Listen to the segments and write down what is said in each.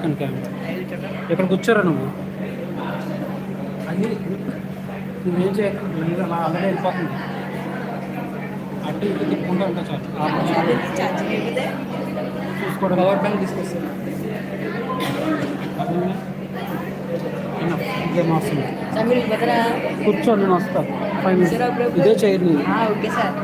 పక్కన కెమెరా. ఇక్కడ కూర్చోరా నువ్వు. అది నువ్వేం చేయకు, నా ఆల్రెడీ వెళ్ళిపోతుంది. అటు ఇటు తిప్పుకుంటూ ఉంటా చాలు. చూసుకోవడం పవర్ బ్యాంక్ తీసుకొస్తాను. ఇంకేం వస్తుంది కూర్చో, నేను వస్తా 5 minutes. ఇదే చైర్ నీ. Okay sir.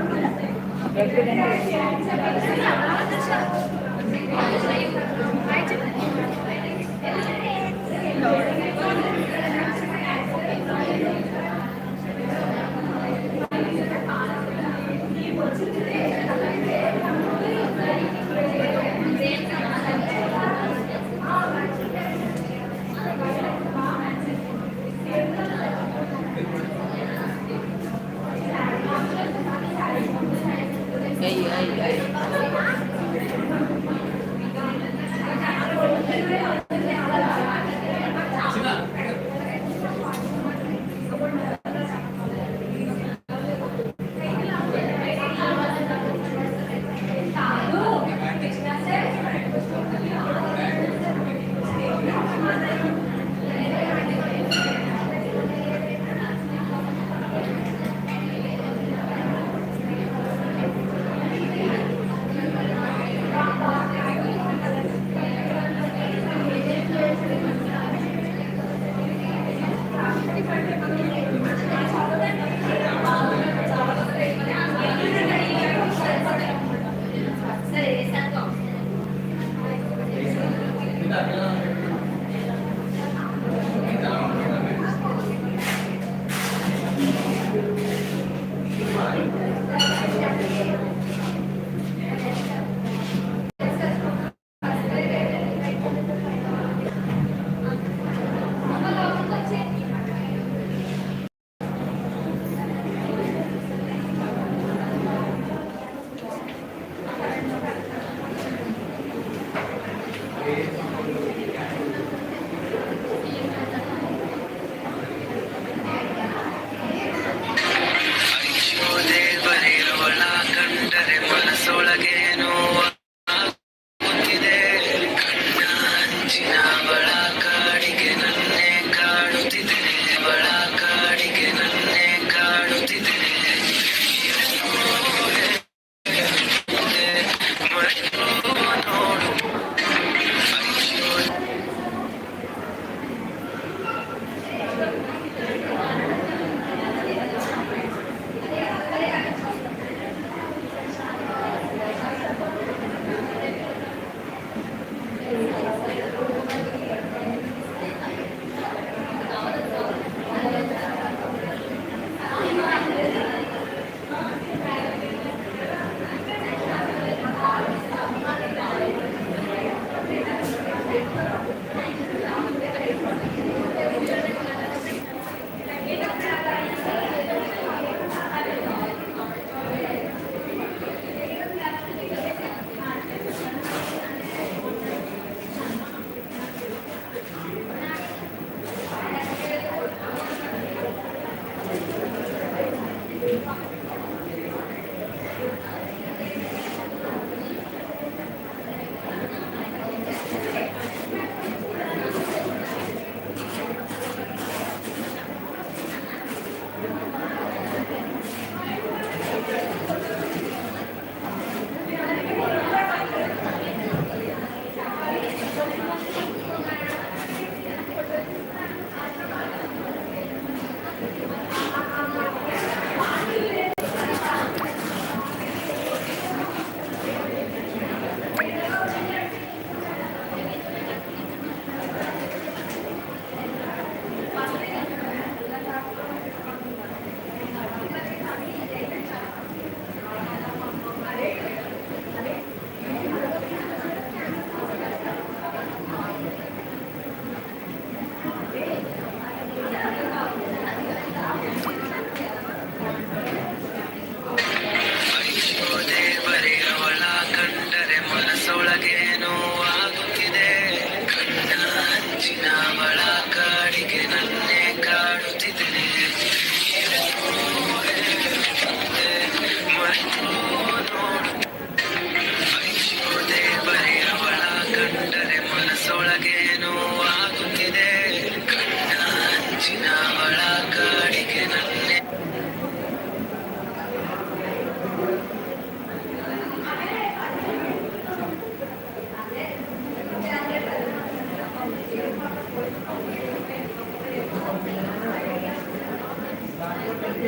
ఈ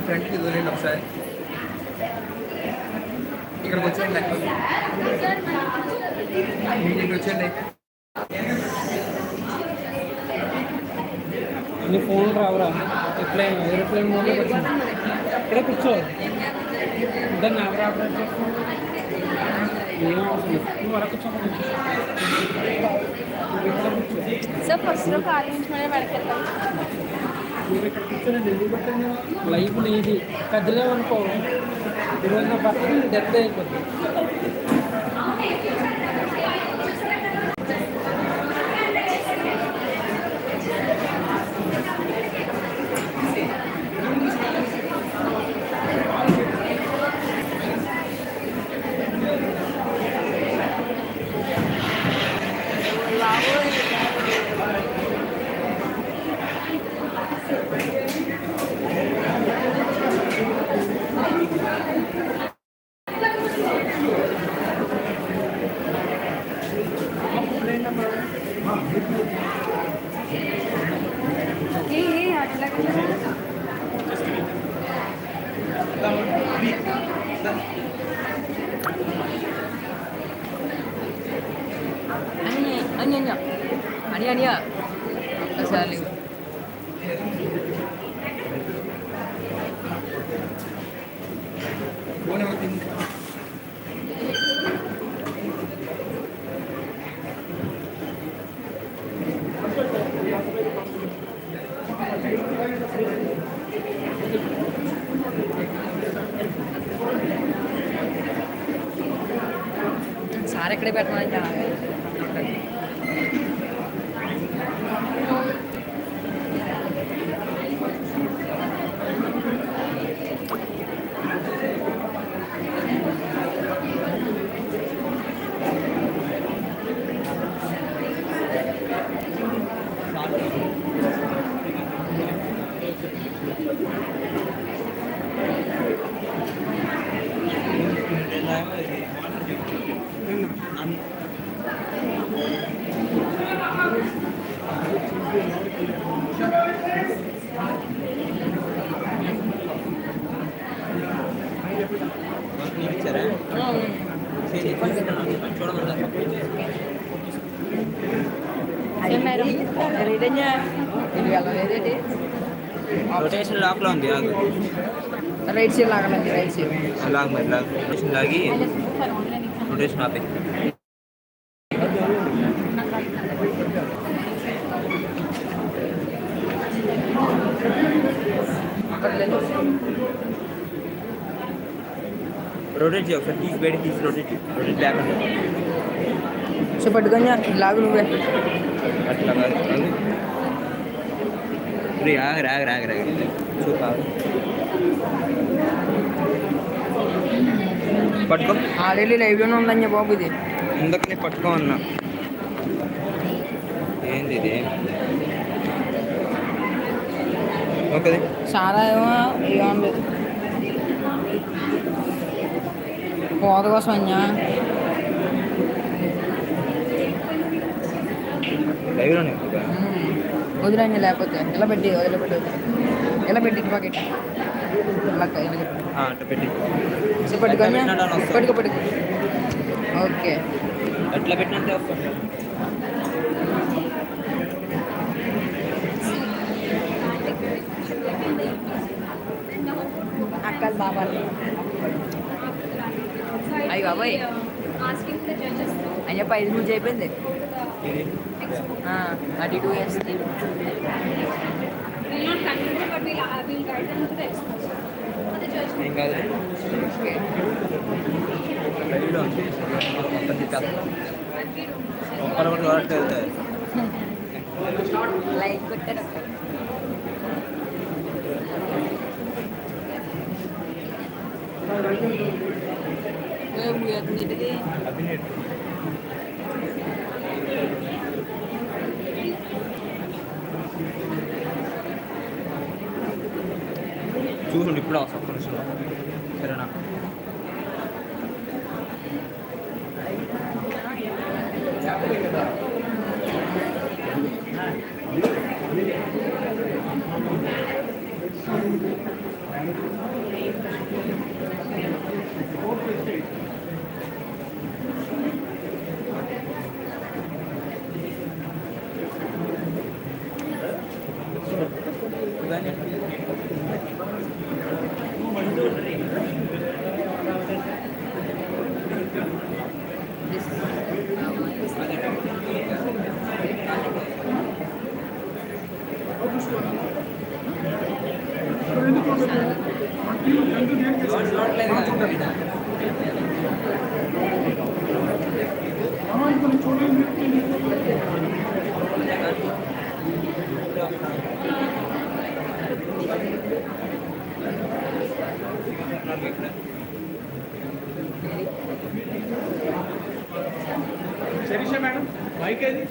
ఫ్రంట్కి దూరండి ఒకసారి ఇక్కడికి వచ్చేయండి ఇక్కడికి వచ్చేయండి నీ ఫోన్ రావురా ఎట్లయినా ఏరోప్లేన్ మోడ్లోకి వచ్చింది ఇక్కడే కూర్చో దాన్ని ఎవరు ఆపరేట్ చేస్తున్నారు ఏం అవసరం లేదు నువ్వు వరకు కూర్చో సార్ ఫస్ట్ లో కార్ నుంచి మళ్ళీ వెనకెళ్తాం మీరు ఇక్కడ కూర్చోండి ఎందుకు పెట్టండి లైఫ్ నీది కదిలేమనుకో ఈరోజు నా భర్త డెత్ అయిపోతుంది 아니야. 아니야. 살리고. ఫోన్ ఎవరు తింది సార్ ఎక్కడే పెట్టమని ఇచ్చారా అదే మేడం రీడన్యా ఇది వెళ్ళలేదేంటి రొటేషన్ లాక్లో ఉంది ఆగు రైట్ సైడ్ లాగాలండి రైట్ సైడ్ లాగ్ మరి లాగ్ రొటేషన్ లాగి రొటేషన్ ఆపే రొటేట్ చేయ ఒకసారి తీసి బయట తీసి రొటేట్ బ్యాక్ సో పట్టుకొని లాగు నువ్వే అట్లా కాదు ఇప్పుడు ఆగరాగరాగరాగ చూపాలి పట్టుకో ఆల్రెడీ లైవ్లోనే ఉందని బాబు ఇది ముందుకనే పట్టుకో అన్నా ఏంది ఇది ఓకే చాలా ఏమో లేదు పోత కోసం అన్యా లైవ్లోనే వదిలేండి లేకపోతే ఇలా పెట్టి వదిలిపెట్టి ఇలా పెట్టి ఇటు పాకెట్ అట్లా పెట్టి సో పట్టుకొని పట్టుకో పట్టుకో ఓకే అట్లా పెట్టినంతే వస్తుంది అక్కలు బాబాలు అయ్యి బాబాయ్ అయ్యప్ప 5 నిమిషాలు అయిపోయింది ఇది అటు ఇటు వేస్తే Will not continue, but we'll guide them to the experts. For the judge. ఏం కాదు ఓకే లైవ్లో ఉంది మొత్తం తిట్టాలి ఒక్కరు కూడా చూడట్లేదు లైక్ కొట్టారు అభినేట్ చూడండి ఇప్పుడు అవసరం ఒక్క నిమిషంలో సరేనా శరీష మేడం మైక్ ఏది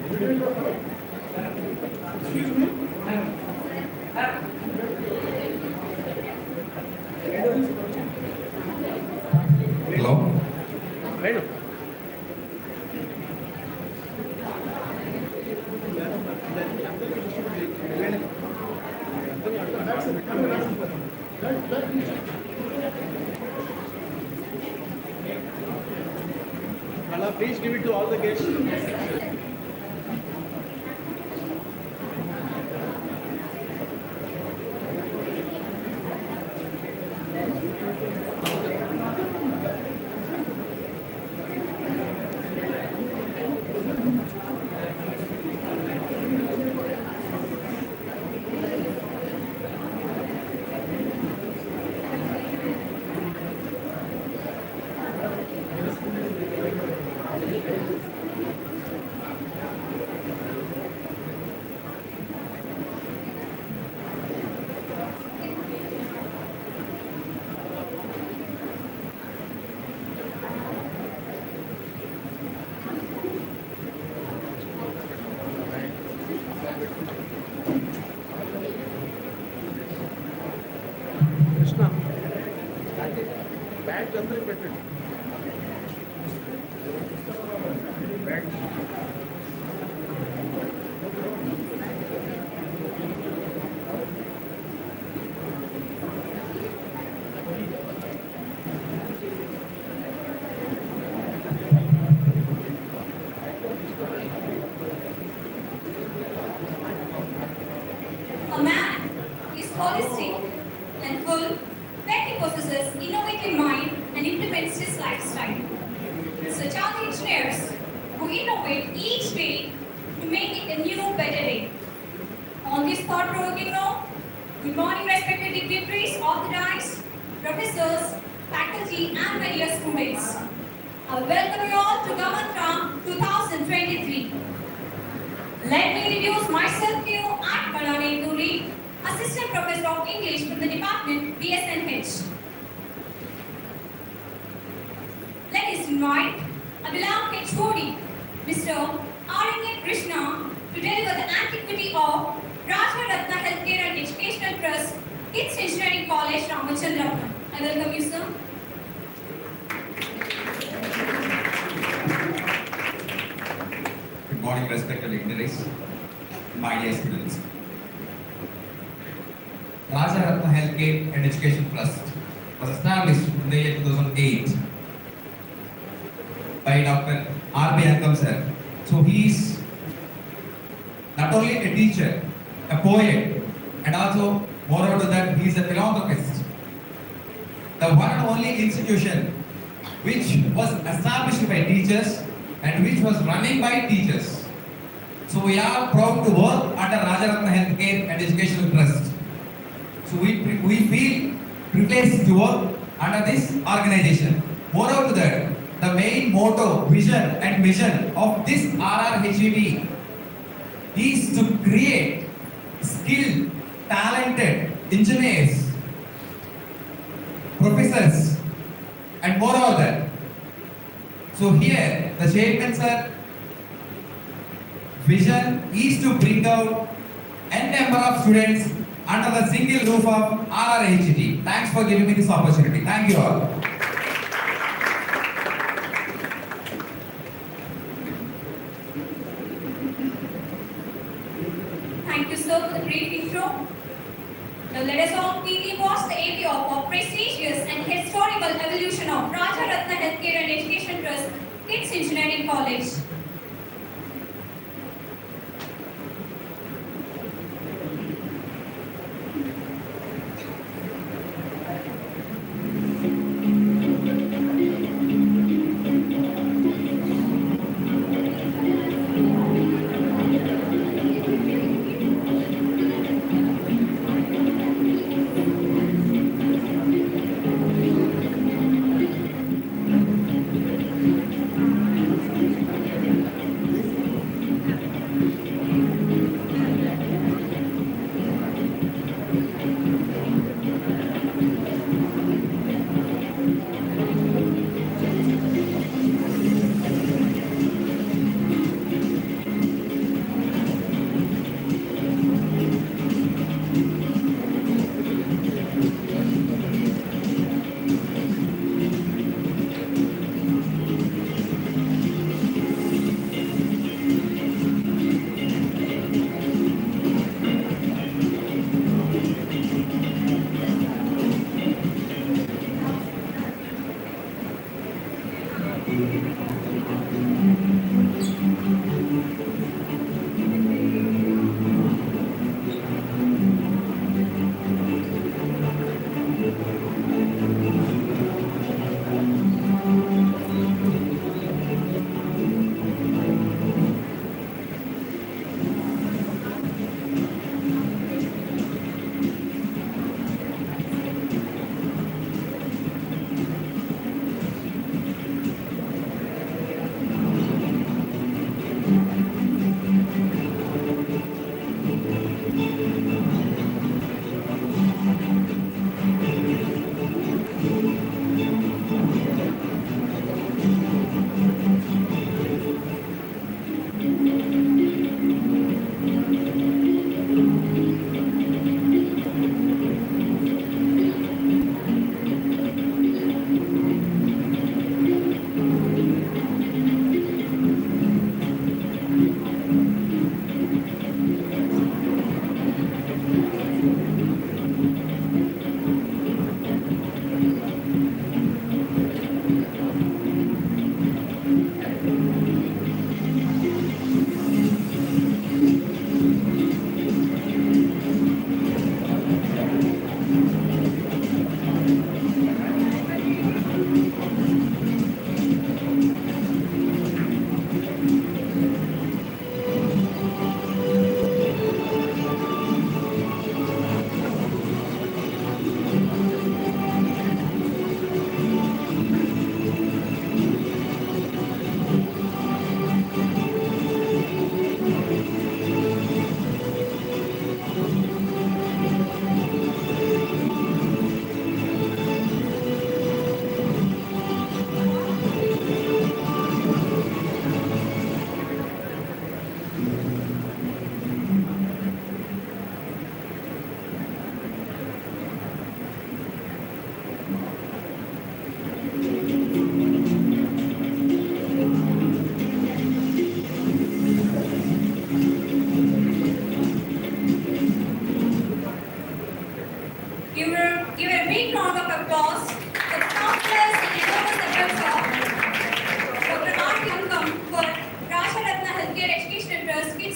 Hello? Right. Allah, please give it to all the guests. Krishna bag అందరికి పెట్టండి. A man is holistic and full when he possesses innovative mind and implements his lifestyle. Such are the engineers who innovate each day to make it a new, better day. On this thought-provoking note, good morning, respected dignitaries, authorized professors, faculty, and my dear students. I welcome you all to GAMANTRA 2023. Let me introduce myself to you. I'm Kalani Duri, Assistant Professor of English from the Department BSNH. Let us invite a beloved HOD, Mr. R.N.A. Krishna, to deliver the antiquity of Ratna Healthcare and Educational Trust, Kids Engineering College, Ramachandra. I welcome you, sir. Good morning, respected dignitaries, my dear students. Ratna Healthcare and Education Trust was established in the year 2008 by Dr. R.B. Ankam sir. So he is not only a teacher, a poet, and also moreover to that, he is a philanthropist. The one and only institution which was established by teachers and which was running by teachers. So we are proud to work under Ratna Healthcare and Educational Trust. So we feel privileged to work under this organization. Moreover to that, the main motto, vision and mission of this RRHED is to create skilled, talented engineers, professors, and moreover that. So here, the chairman sir, vision is to bring out n number of students under the single roof of RRHED. Thanks for giving me this opportunity. Thank you all. Thank you, sir, for the brief intro. Now let us all keenly watch the AV of a prestigious and historical evolution of Ratna Healthcare and Education Trust, Kids Engineering College.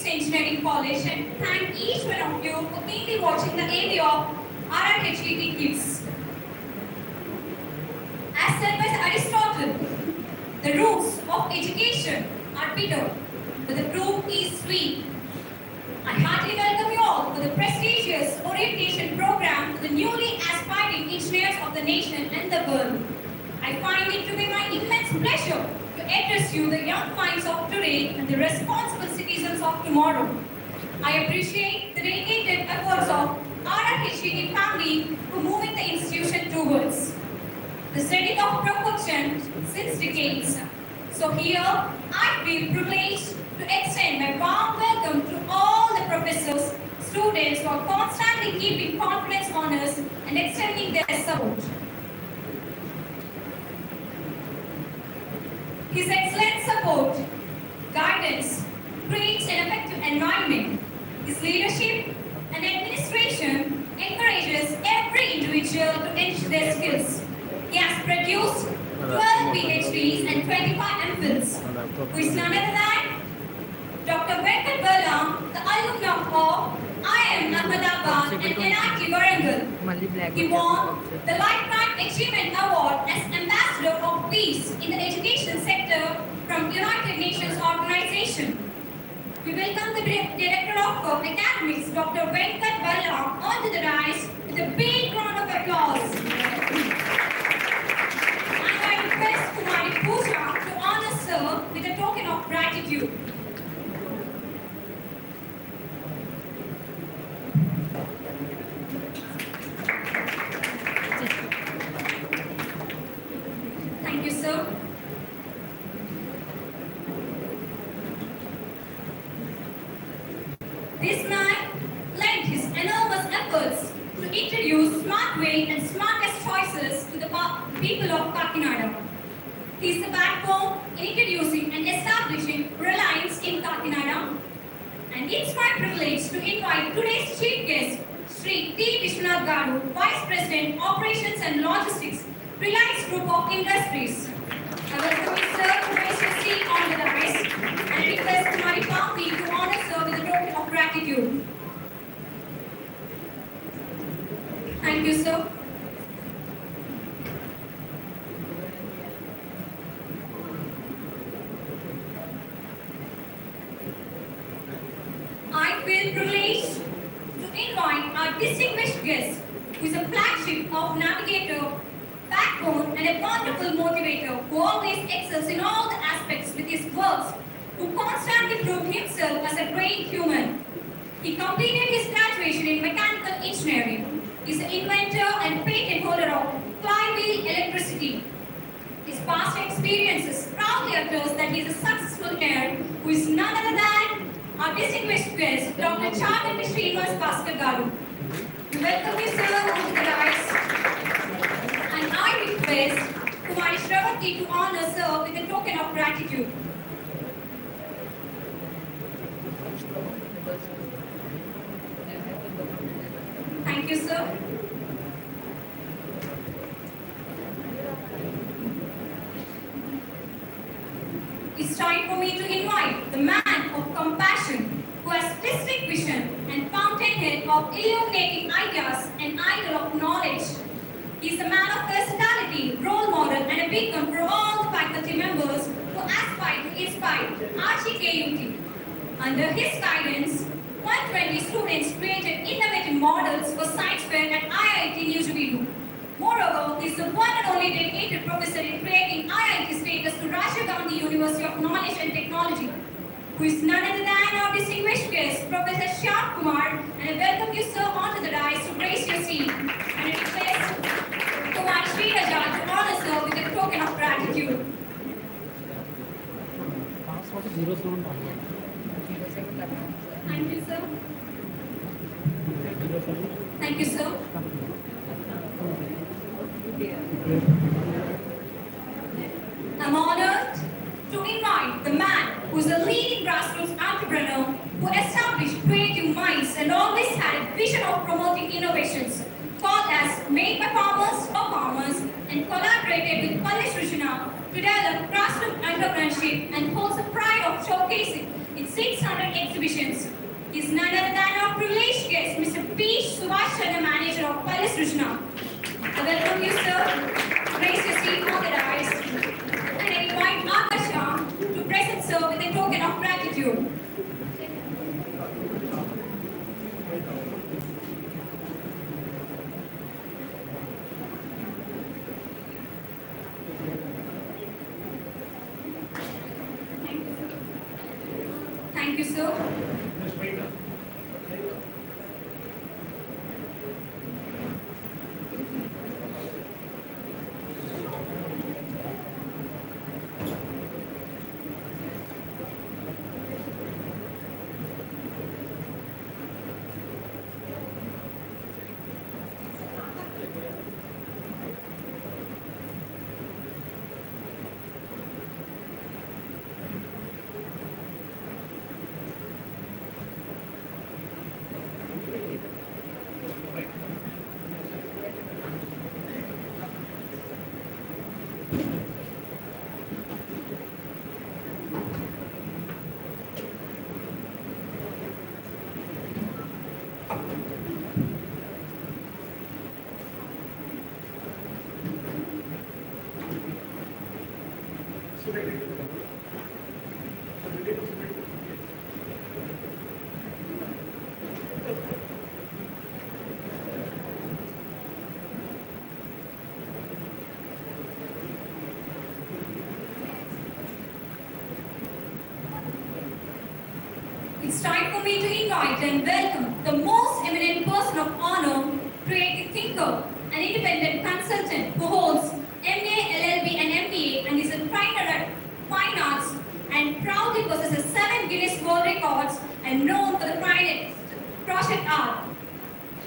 Engineering College and thank each one of you for keenly watching the AV of RRHET Kids. As said by Aristotle, the roots of education are bitter, but the fruit is sweet. I heartily welcome you all to the prestigious orientation program for the newly aspiring engineers of the nation and the world. I find it to be my immense pleasure to address you, the young minds of today and the responsible citizens of tomorrow. I appreciate the dedicated efforts of RRHET family for moving the institution towards the study of perfection since decades. So here, I feel privileged to extend my warm welcome to all the professors, students who are constantly keeping confidence on us and extending their support. His excellent support, guidance, creates an effective environment. His leadership and administration encourages every individual to enrich their skills. He has produced 12 PhDs and 25 MPhils, who is none other than Dr. Venkat Balam, the alumna of IIM Ahmedabad and NIT Warangal. He won the Lifetime Achievement Award as Ambassador of Peace in the education sector from United Nations Organization. We welcome the Director of Academics, Dr. Venkat Balam, onto the dais with a big round of applause. And I request Kumari Pooja to honor Sir with a token of gratitude. Thank you, sir. This man lent his enormous efforts to introduce smart way and smartest choices to the people of Kakinada. He is the backbone in introducing and establishing Reliance in Kakinada. And it's my privilege to invite today's chief guest, Sri T. Vishwanath Garu, Vice President, Operations and Logistics, Reliance Group of Industries. I welcome you, sir, to raise your seat on the dais and request Kumari family to honor sir with a token of gratitude. Thank you, sir. I feel privileged to invite our distinguished guest, who is a flagship of navigator, backbone, and a wonderful motivator who always excels in all the aspects with his works, who constantly proved himself as a great human. He completed his graduation in mechanical engineering. He is an inventor and patent holder of flywheel electricity. His past experiences proudly attest that he is a successful engineer who is none other than our distinguished guest, Dr. Chagandi Srinivas Bhaskar Garu. We welcome you, sir, onto the dais. And I request Kumari Shravati to honor sir with a token of gratitude. Thank you, sir. It's time for me to invite the man of compassion who has specific vision and fountainhead of illuminating ideas and idol of knowledge. He is a man of personality, role model, and a beacon for all the faculty members who aspire to inspire RGKUT. Under his guidance, 120 students created innovative models for science fair at IIT New Jeevangu. Moreover, he is the one and only dedicated professor in creating IIT status to Rajiv Gandhi University of Knowledge and Technology, who is none other than our distinguished guest, Professor Shyam Kumar, and I welcome you, sir, onto the dais to grace your seat. And I request Kumar Sri Raja to honor sir with a token of gratitude. Password 07. Thank you, sir. 07. Thank you, sir. I'm honored to invite the man who is a leading grassroots entrepreneur who established creative minds and always had a vision of promoting innovations, called as Made by Farmers for Farmers, and collaborated with Palli Srishna to develop grassroots entrepreneurship and holds the pride of showcasing in 600 exhibitions. Is none other than our privileged guest, Mr. P. Subhash Chandra, manager of Palace Rushna. I welcome you, sir. Grace your seat on the dais. And I invite Akasha to present sir with a token of gratitude. Thank you, sir. It's time for me to invite and welcome the most eminent person of honor, creative thinker, and independent consultant who holds MA, LLB, and MBA and is a trainer at Fine Arts and proudly possesses 7 Guinness World Records and known for the finest crochet art.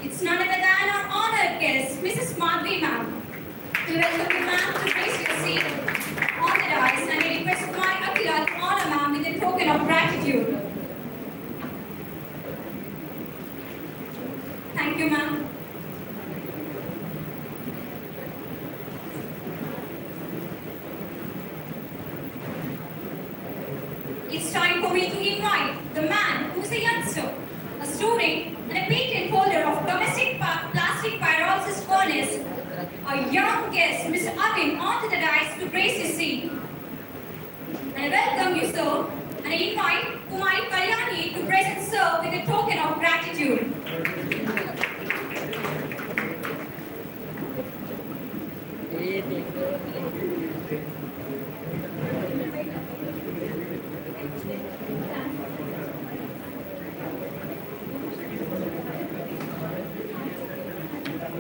It's none other than our honored guest, Mrs. Madhvi ma'am. We welcome you ma'am to grace your seat on the dais and I request my Akila to honor ma'am with a token of gratitude. Thank you, ma'am. It's time for me to invite the man who is a youngster, a student, and a patent holder of domestic plastic pyrolysis furnace, a young guest, Mr. Arvind, onto the dais to grace his seat. And I welcome you, sir, and I invite Kumari Kalyani to present sir with a token of gratitude.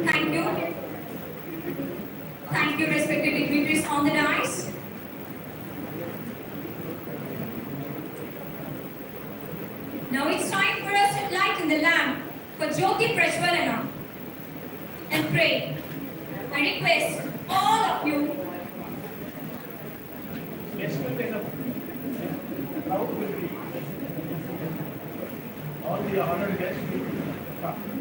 Thank you. Thank you, respected dignitaries on the dais. Now it's time for us to lighten the lamp for Jyoti Prajwalana and pray. I request all of you. Yes, will be enough. Crowd will be. All the honored guests will come.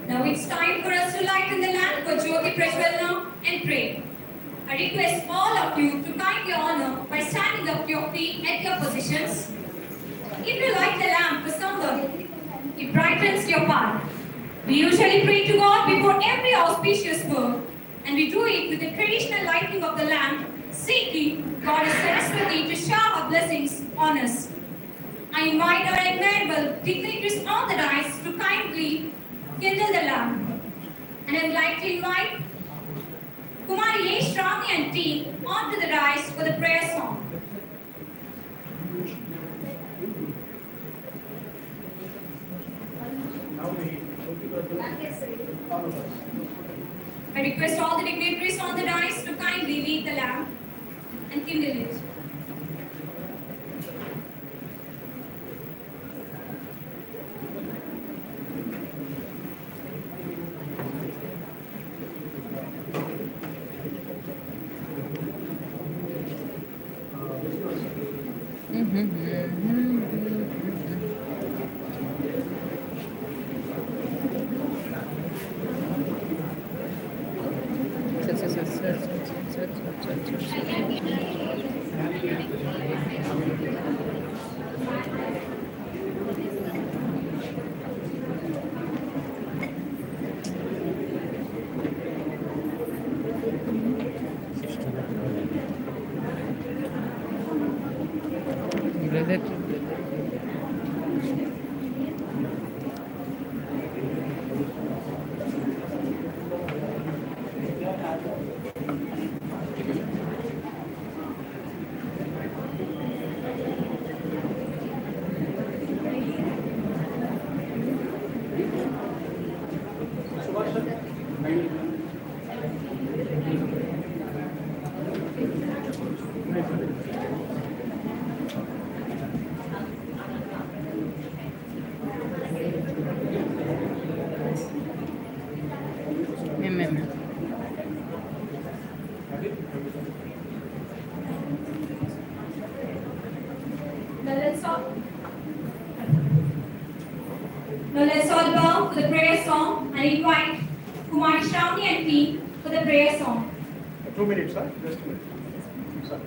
Now it's time for us to lighten the lamp for Jyoti Prajwalna and pray. I request all of you to kindly honor by standing up to your feet at your positions. If you light the lamp for someone, it brightens your path. We usually pray to God before every auspicious work, and we do it with the traditional lighting of the lamp, seeking Goddess Saraswati to shower her blessings on us. I invite our admirable dignitaries on the dais to kindly kindle the lamp. And I would like to invite Kumari A. Shravani and team onto the dais for the prayer song. I request all the dignitaries on the dais to kindly lead the lamp and kindle it. Now let's all bow for the prayer song and invite Kumari Shravani and team for the prayer song. 2 minutes, sir. Just 2 minutes. Sir.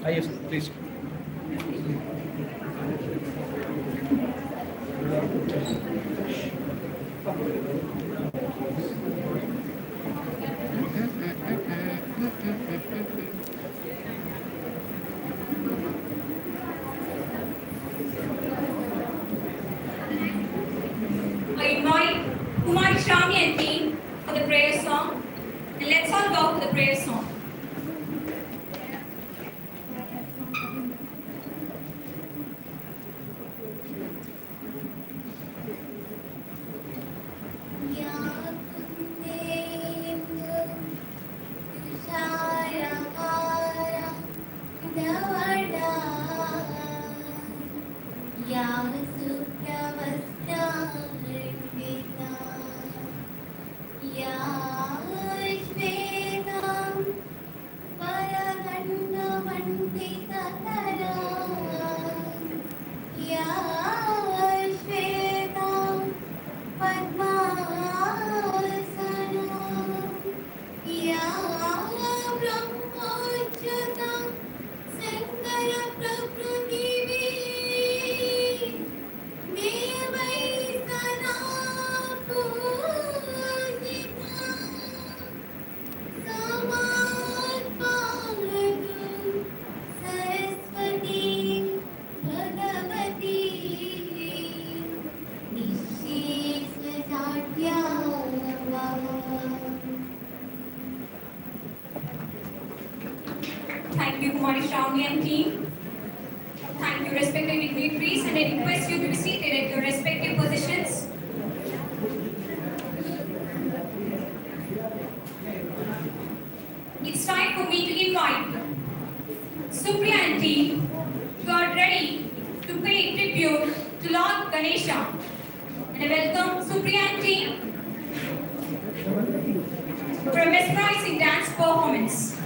Yes, please. I invite Kumari Shravani and team for the prayer song. And let's all bow for the prayer song. Shravani team. Thank you, respected dignitaries, and I request you to be seated at your respective positions. It's time for me to invite Supriya and team who are ready to pay tribute to Lord Ganesha. And I welcome Supriya and team for a mesmerizing dance performance.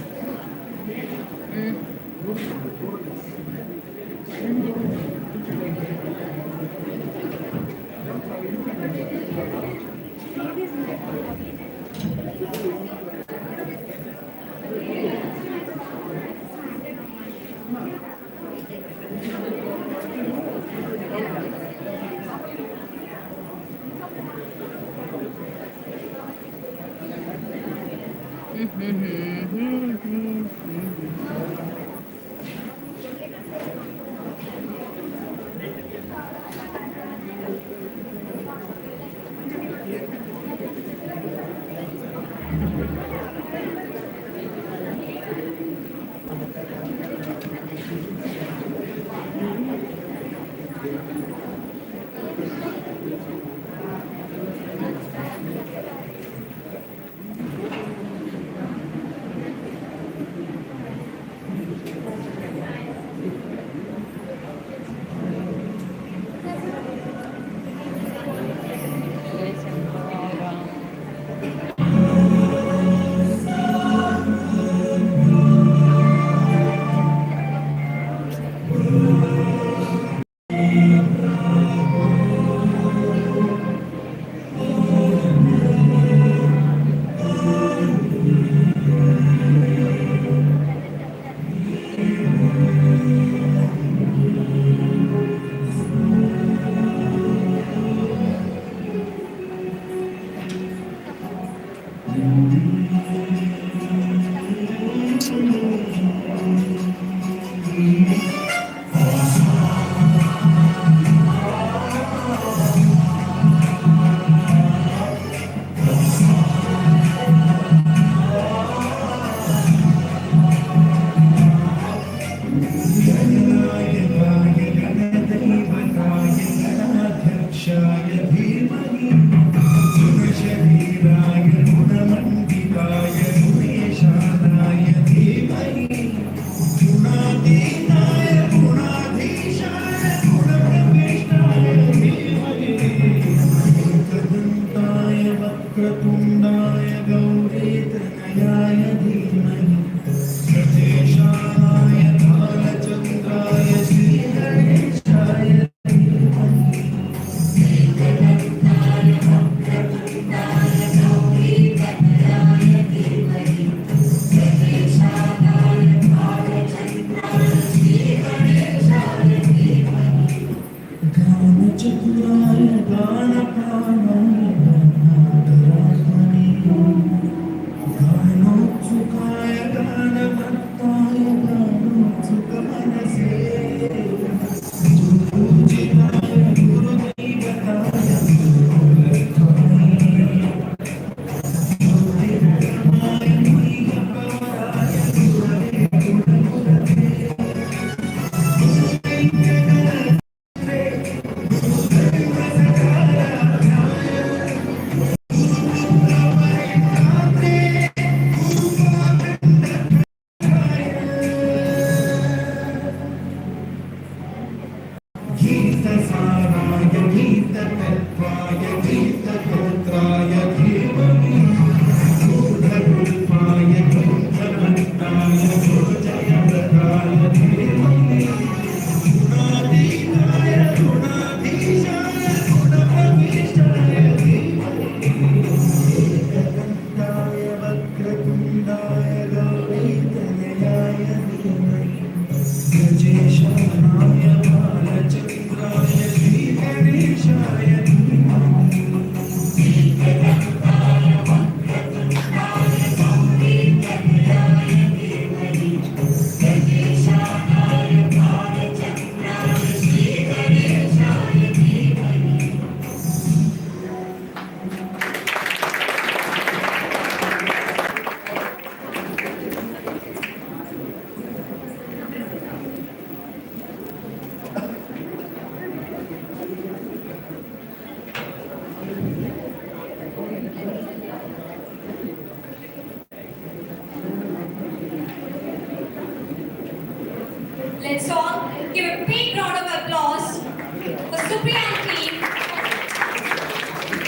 Supriyan team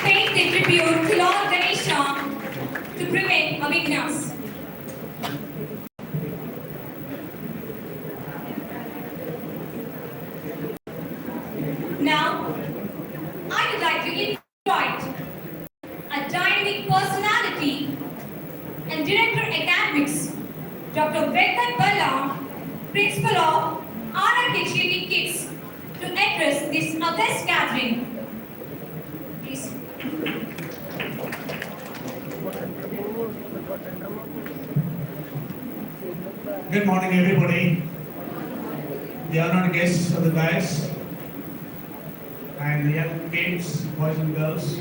paid the tribute to Lord Ganesha to prevent avignas. Now, I would like to invite a dynamic personality and Director Academics, Dr. Venkat Balla, Principal of RRHAV Kids, to address this august gathering. Please. Good morning, everybody. The honored guests of the dais and the young kids, boys and girls,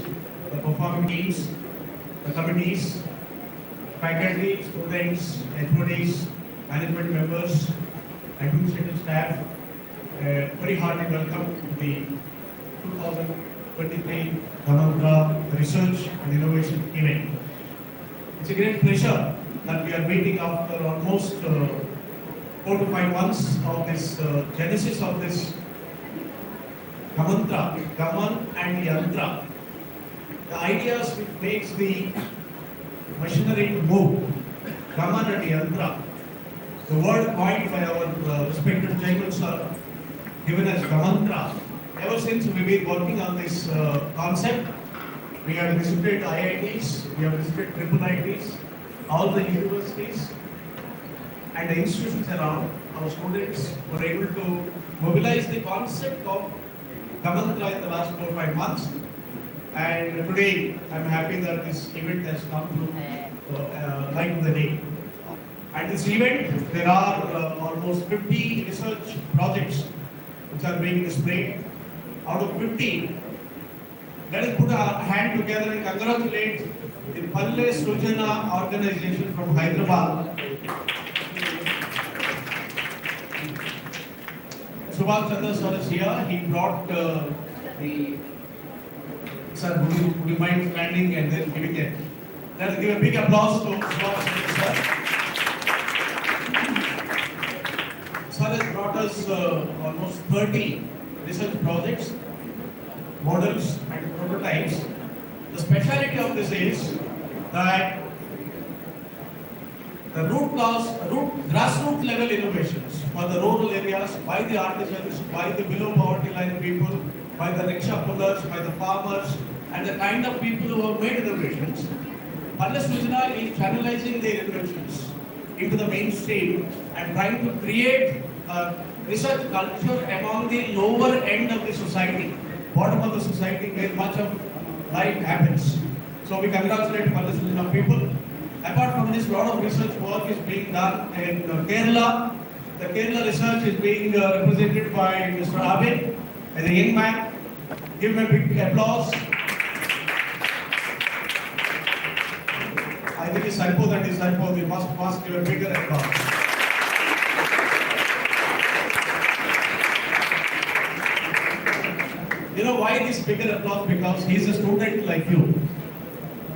the performing teams, the committees, faculty, students, HODs, management members, administrative staff. Very hearty welcome to the 2023 GAMANTRA Research and Innovation event. It's a great pleasure that we are meeting after almost 4 to 5 months of this genesis of this GAMANTRA, Gaman and Yantra. The ideas which makes the machinery to move, Gaman and Yantra. The word coined by our respected Chairman sir, given as GAMANTRA. Ever since we've been working on this concept, we have visited IITs, we have visited triple IITs, all the universities and the institutions around. Our students were able to mobilize the concept of GAMANTRA in the last 4 or 5 months. And today, I'm happy that this event has come to light of the day. At this event, there are almost 50 research projects which are being displayed. Out of 50, let us put our hand together and congratulate the Palle Sujana organization from Hyderabad. Subhash Chandra sir is here. He brought the. Sir, would you mind standing and then giving it? Let's give a big applause to Subhash Chandra sir. Sir has brought us almost 30 research projects, models and prototypes. The speciality of this is that the grassroots level innovations for the rural areas, by the artisans, by the below poverty line people, by the rickshaw pullers, by the farmers, and the kind of people who have made innovations. Palle Sujana is channelizing their innovations into the mainstream and trying to create a research culture among the lower end of the society, bottom of the society where much of life happens. So we congratulate Palle Sujana people. Apart from this, a lot of research work is being done in Kerala. The Kerala research is being represented by Mr. Abid, as a young man. Give him a big applause. I think it's Sarpo that is Sarpo. We must give a bigger applause. You know why this bigger applause? Because he's a student like you.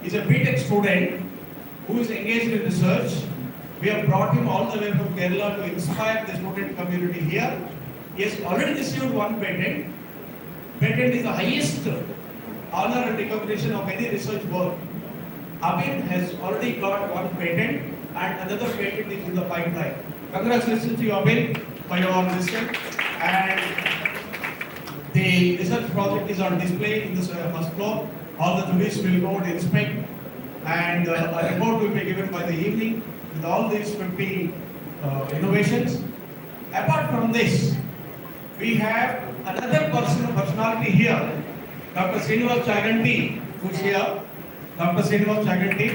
He's a BTech student who is engaged in research. We have brought him all the way from Kerala to inspire the student community here. He has already received one patent. Patent is the highest honor and recognition of any research work. Abid has already got one patent and another patent is in the pipeline. Congratulations to you, Abid, for your research. And the research project is on display in the first floor. All the tourists will go and inspect. And a report will be given by the evening with all these 50 innovations. Apart from this, we have another personality here, Dr. Srinivas Chaganti, who is here. Dr. Srinivas Chaganti,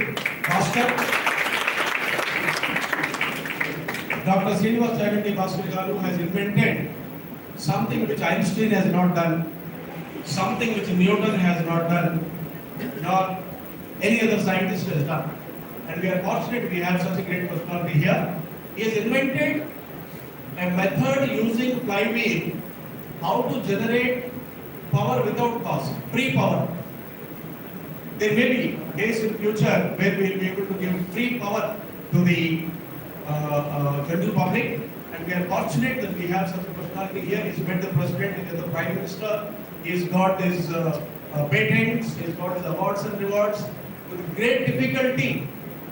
Master. Dr. Srinivas Chaganti Master Garu has invented something which Einstein has not done, something which Newton has not done, nor any other scientist has done. And we are fortunate we have such a great personality here. He has invented a method using flywheel, how to generate power without cost, free power. There may be days in future where we will be able to give free power to the general public, and we are fortunate that we have such a personality here. He's met the President, he met the Prime Minister, He's got his patents, he's got his awards and rewards. With great difficulty,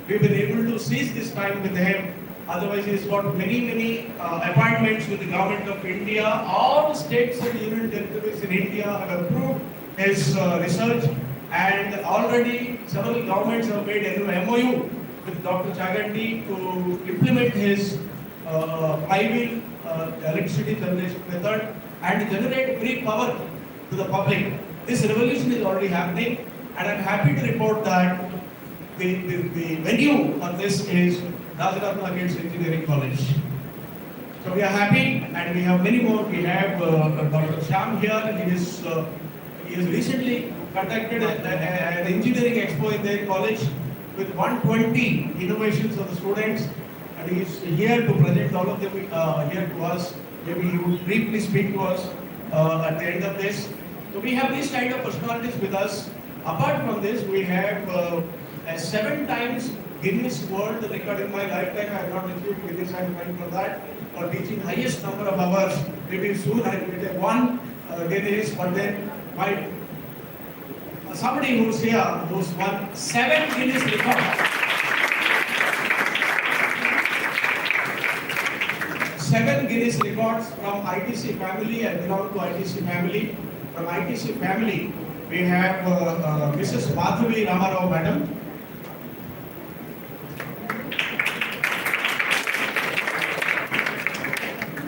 we've been able to seize this time with him. Otherwise, he's got many appointments with the government of India. All states and union territories in India have approved his research, and already several governments have made an MOU with Dr. Chaganti to implement his flywheel electricity generation method and generate free power to the public. This revolution is already happening, and I'm happy to report that the venue for this is Rajaratna Engineering College. So we are happy, and we have many more. We have Dr. Shyam here. He has recently conducted an engineering expo in their college with 120 innovations of the students, and he is here to present all of them here to us. Maybe he would briefly speak to us at the end of this. So we have these kind of personalities with us. Apart from this, we have a 7 times Guinness World Record in my lifetime. I have not achieved Guinness. I am trying for that. For teaching highest number of hours. Maybe soon I will get one Guinness, but then somebody who's here who's won 7 Guinness records. 7 Guinness records from ITC family. I belong to ITC family. From ITC family, we have Mrs. Madhavi Ramarao, madam.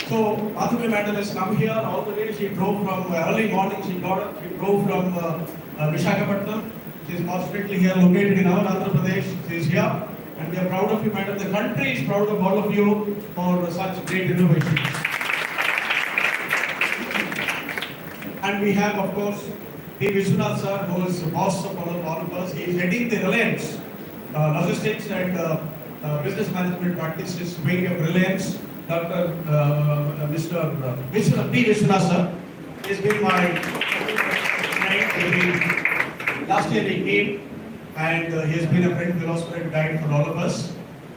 So Madhavi madam has come here all the way. She drove from early morning. She drove from Visakhapatnam. She is fortunately here, located in our Andhra Pradesh. She is here, and we are proud of you, madam. The country is proud of all of you for such great innovations. And we have, of course, P. Vishwanath sir, who is the boss of all of us. He is heading the Reliance Logistics and Business Management Practices wing of Reliance. Dr. Mr. P. Vishwanath sir has been my friend. Last year he came, and he has been a friend, philosopher, and guide for all of us.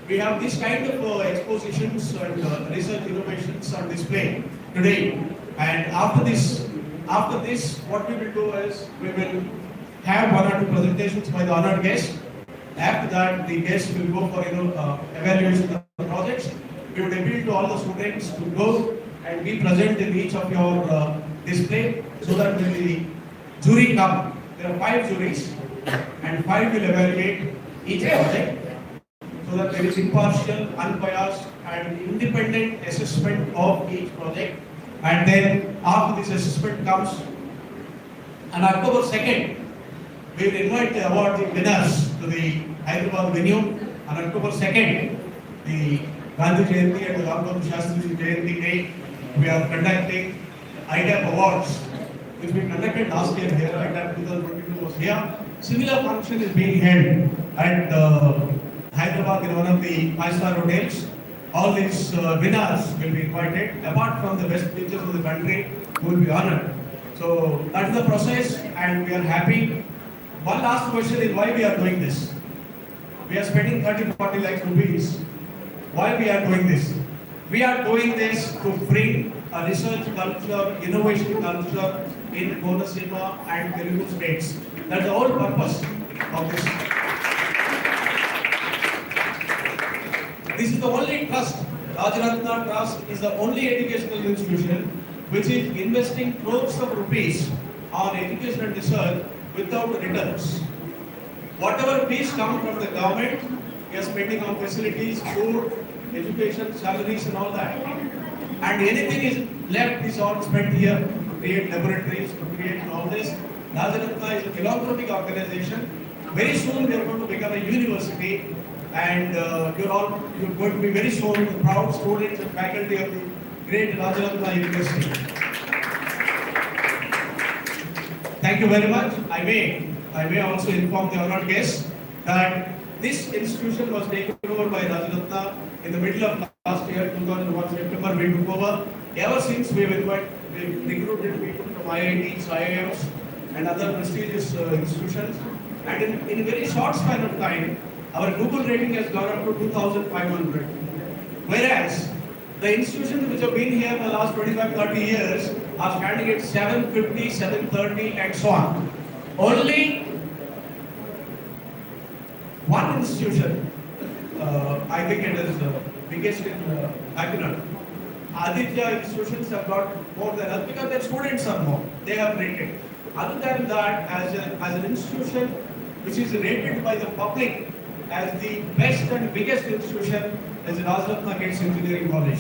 We have these kind of expositions and research innovations on display today. And after this, what we will do is we will have 1 or 2 presentations by the honored guest. After that, the guests will go for evaluation of the projects. We would appeal to all the students to go and be present in each of your display, so that when the jury come, there are 5 juries, and 5 will evaluate each project, so that there is impartial, unbiased, and independent assessment of each project. And then after this assessment comes, on October 2nd, we will invite the award winners to the Hyderabad venue. On October 2nd, the Gandhi Jayanti and the Lal Bahadur Shastri Jayanti Day, we are conducting IDAP Awards, which we conducted last year here. IDAP 2022 was here. Similar function is being held at Hyderabad in one of the 5-star hotels. All these winners will be invited, apart from the best teachers of the country who will be honored. So that's the process, and we are happy. One last question is why we are doing this. We are spending 30-40 lakhs rupees. Why we are doing this? We are doing this to bring a research culture, innovation culture in Konaseema and Telugu states. That's the whole purpose of this. This is the only trust. Rajaratna Trust is the only educational institution which is investing crores of rupees on education and research without returns. Whatever fees come from the government, we are spending on facilities, food, education, salaries, and all that. And anything is left is all spent here to create laboratories, to create all this. Rajaratna is a philanthropic organization. Very soon we are going to become a university, and you're going to be very soon the proud students and faculty of the great Rajaratna University. Thank you very much. I may also inform the honored guests that this institution was taken over by Rajaratna in the middle of last year, 2001 September. We took over. Ever since we've recruited people from IITs, IIMs, and other prestigious institutions. And in a very short span of time, our Google rating has gone up to 2,500. Whereas The institutions which have been here for the last 25-30 years are standing at 750, 730 and so on. Only one institution, I think it is biggest in Kakinada. Aditya institutions have got more than us because their students are more. They have rated. Other than that, as an institution which is rated by the public as the best and biggest institution is Ratna Kids Engineering College.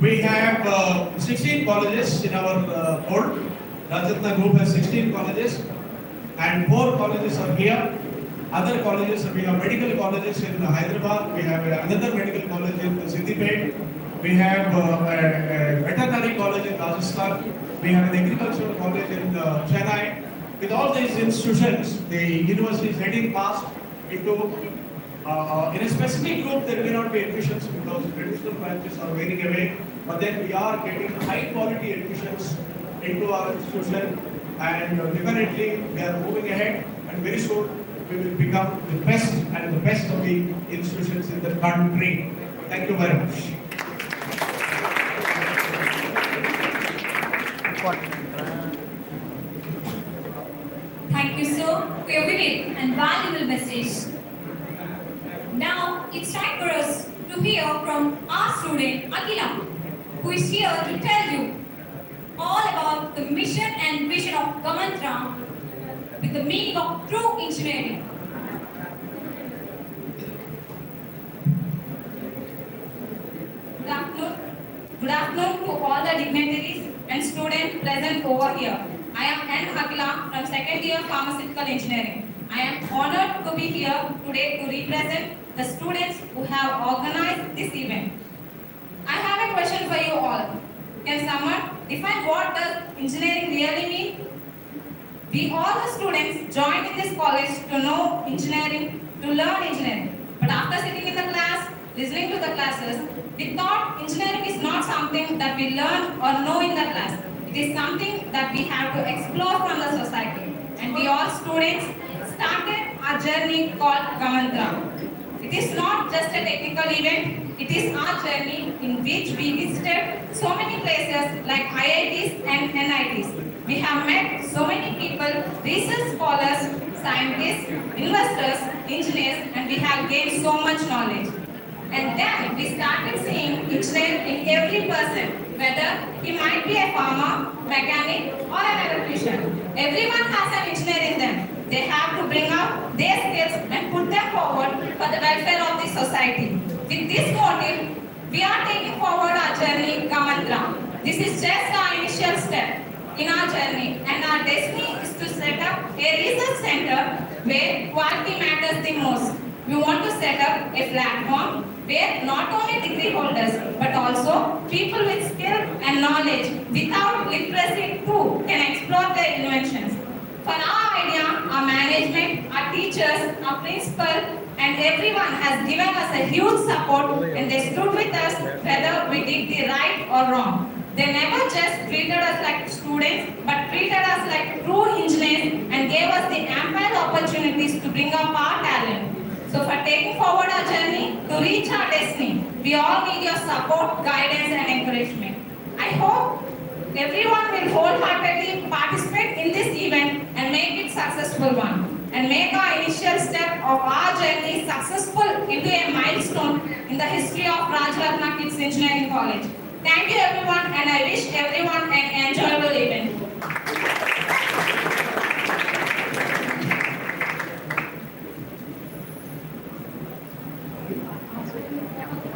We have 16 colleges in our board. Ratna Group has 16 colleges and 4 colleges are here. Other colleges, we have medical colleges in Hyderabad, we have another medical college in Siddipet, we have a veterinary college in Rajasthan, we have an agricultural college in Chennai. With all these institutions, the university is heading fast into, in a specific group there may not be admissions because traditional branches are wearing away, but then we are getting high quality admissions into our institution and definitely we are moving ahead and very soon we will become the best and the best of the institutions in the country. Thank you very much. Thank you, sir, for your vivid and valuable message. Now, it's time for us to hear from our student, Akila, who is here to tell you all about the mission and vision of GAMANTRA with the meaning of true engineering. Good afternoon to all the dignitaries and students present over here. I am N. Akila from second year Pharmaceutical Engineering. I am honored to be here today to represent the students who have organized this event. I have a question for you all. Can someone define what does engineering really mean? We all the students joined in this college to know engineering, to learn engineering. But after sitting in the class, listening to the classes, we thought engineering is not something that we learn or know in the class. It is something that we have to explore from the society. And we all students started our journey called GAMANTRA. It is not just a technical event, it is our journey in which we visited so many places like IITs and NITs. We have met so many people, research scholars, scientists, investors, engineers, and we have gained so much knowledge. And then we started seeing engineer in every person, whether he might be a farmer, mechanic, or an electrician. Everyone has an engineer in them. They have to bring out their skills and put them forward for the welfare of the society. With this motive, we are taking forward our journey, GAMANTRA. This is just our initial step in our journey, and our destiny is to set up a research center where quality matters the most. We want to set up a platform where not only degree holders but also people with skill and knowledge without literacy too can explore their inventions. For our idea, our management, our teachers, our principal and everyone has given us a huge support and they stood with us whether we did the right or wrong. They never just treated us like students, but treated us like true engineers and gave us the ample opportunities to bring up our talent. So for taking forward our journey to reach our destiny, we all need your support, guidance and encouragement. I hope everyone will wholeheartedly participate in this event and make it successful one. And make our initial step of our journey successful into a milestone in the history of Ratna Kids Engineering College. Thank you everyone and I wish everyone an enjoyable event.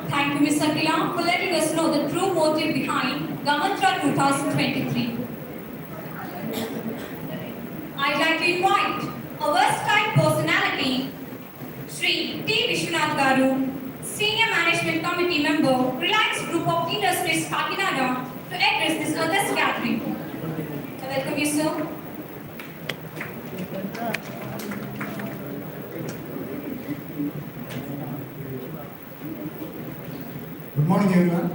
Thank you Ms. Akila for letting us know the true motive behind GAMANTRA 2023. I'd like to invite a versatile personality, Sri T. Vishwanath Garu, Senior Management Committee Member, Reliance Group of Industries, Kakinada, to address this august gathering. I welcome you, sir. Good morning, everyone.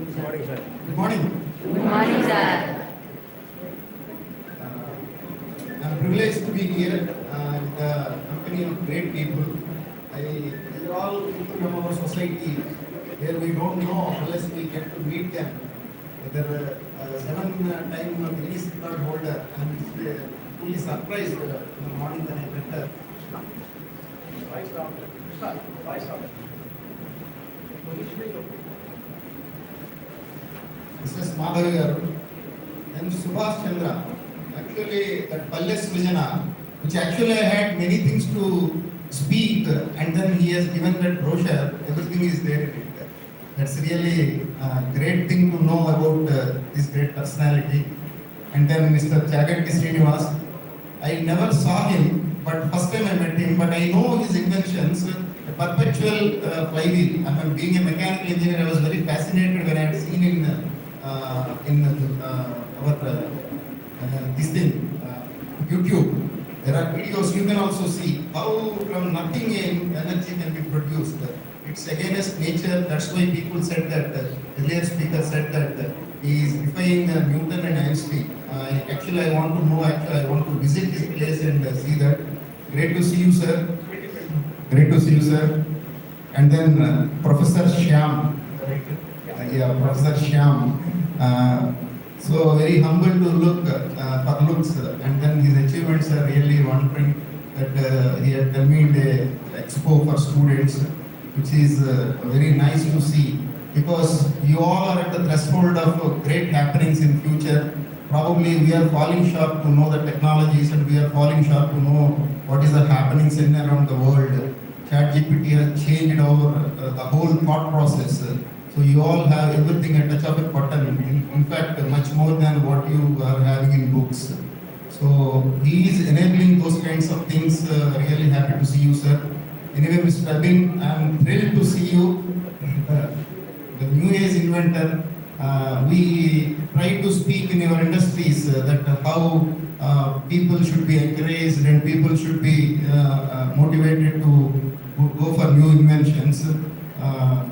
Good morning, sir. Good morning. Good morning, sir. I'm privileged to be here in the company of great people. These are all people from our society where we don't know unless we get to meet them. Whether 7-time Guinness record holder, and fully surprised in the morning when I met her. Mrs. Madhavi garu, and Subhash Chandra. Actually, that Palle Srijana, which actually I had many things to speak, and then he has given that brochure, everything is there in it. That's really a great thing to know about this great personality. And then Mr. Chaganti Srinivas, I never saw him, but first time I met him, but I know his inventions, a perpetual flywheel. I mean, being a mechanical engineer, I was very fascinated when I had seen in our this thing, YouTube. There are videos you can also see how from nothing energy can be produced. It's against nature. That's why people said that, earlier speaker said that he is defying Newton and Einstein. Actually, I want to know, I want to visit this place and see that. Great to see you, sir. Great to see you, sir. And then Professor Shyam. Professor Shyam. So very humble to look for looks, and then his achievements are really wondering that he had told me in the expo for students, which is very nice to see, because you all are at the threshold of great happenings in future. Probably we are falling short to know the technologies, and we are falling short to know what is the happenings in and around the world. ChatGPT has changed our the whole thought process. So you all have everything at touch of a button. In fact, much more than what you are having in books. So he is enabling those kinds of things. Really happy to see you, sir. Anyway, Mr. Abin, I am thrilled to see you. The new age inventor. We try to speak in your industries that how people should be encouraged and people should be motivated to go for new inventions.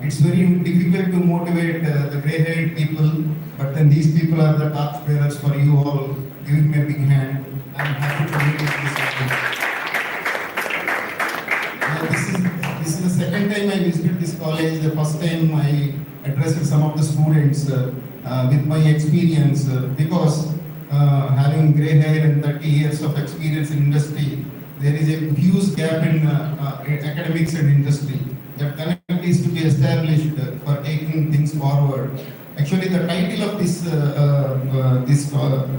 It's very difficult to motivate the grey-haired people, but then these people are the torch bearers for you all. Giving me a big hand. I'm happy to meet you. This is the second time I visited this college. The first time I addressed some of the students with my experience, because having grey hair and 30 years of experience in industry, there is a huge gap in academics and industry. That connect is to be established for taking things forward. Actually, the title of this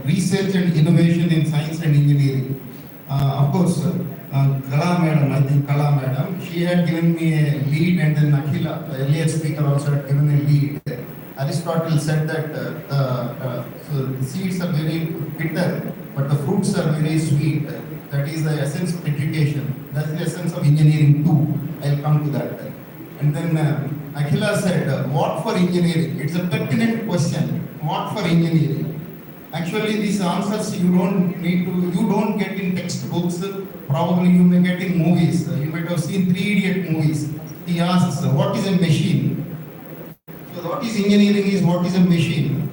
research and innovation in science and engineering. Of course, Kala madam, I think Kala madam, she had given me a lead, and then Akhila, the earlier speaker, also had given a lead. Aristotle said that so the seeds are very bitter, but the fruits are very sweet. That is the essence of education. That's the essence of engineering too. I'll come to that. And then Akhila said, what for engineering? It's a pertinent question. What for engineering? Actually, these answers you don't get in textbooks. Probably you may get in movies. You might have seen 3 Idiot movies. He asks, what is a machine? So what is engineering is what is a machine?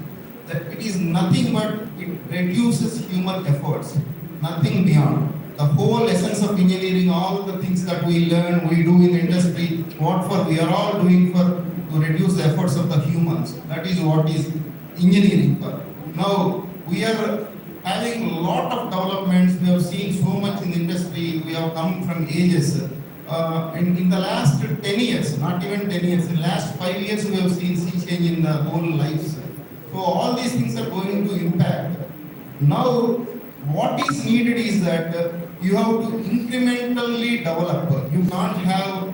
That it is nothing but it reduces human efforts. Nothing beyond. The whole essence of engineering, all the things that we learn, we do in industry, what for we are all doing for to reduce the efforts of the humans. That is what is engineering for. Now, we are having a lot of developments. We have seen so much in the industry. We have come from ages. In the last 10 years, not even 10 years, in the last 5 years, we have seen sea change in the whole lives. So all these things are going to impact. Now, what is needed is that you have to incrementally develop. You can't have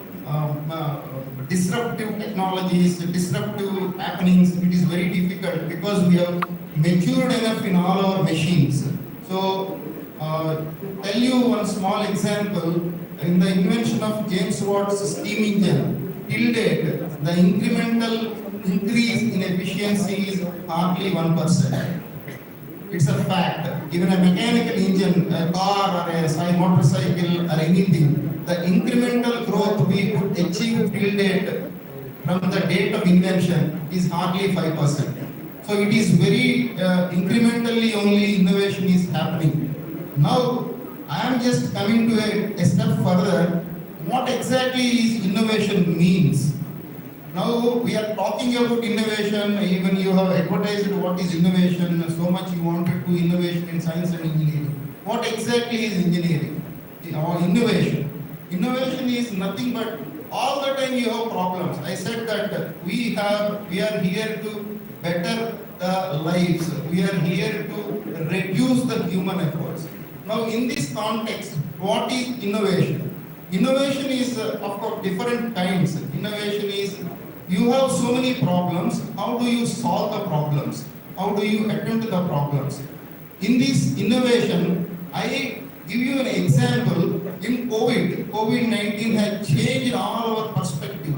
disruptive technologies, disruptive happenings. It is very difficult because we have matured enough in all our machines. So, to tell you one small example, in the invention of James Watt's steam engine, till date, the incremental increase in efficiency is hardly 1%. It's a fact. Even a mechanical engine, a car or a motorcycle or anything, the incremental growth we could achieve till date from the date of invention is hardly 5%. So it is very incrementally only innovation is happening. Now, I am just coming to a step further. What exactly is innovation means? Now we are talking about innovation, even you have advertised what is innovation, so much you wanted to innovation in science and engineering. What exactly is engineering or innovation? Innovation is nothing but all the time you have problems. I said that we are here to better the lives. We are here to reduce the human efforts. Now in this context, what is innovation? Innovation is of course different kinds. Innovation is you have so many problems. How do you solve the problems? How do you attempt the problems? In this innovation, I give you an example. In COVID-19 has changed all our perspective.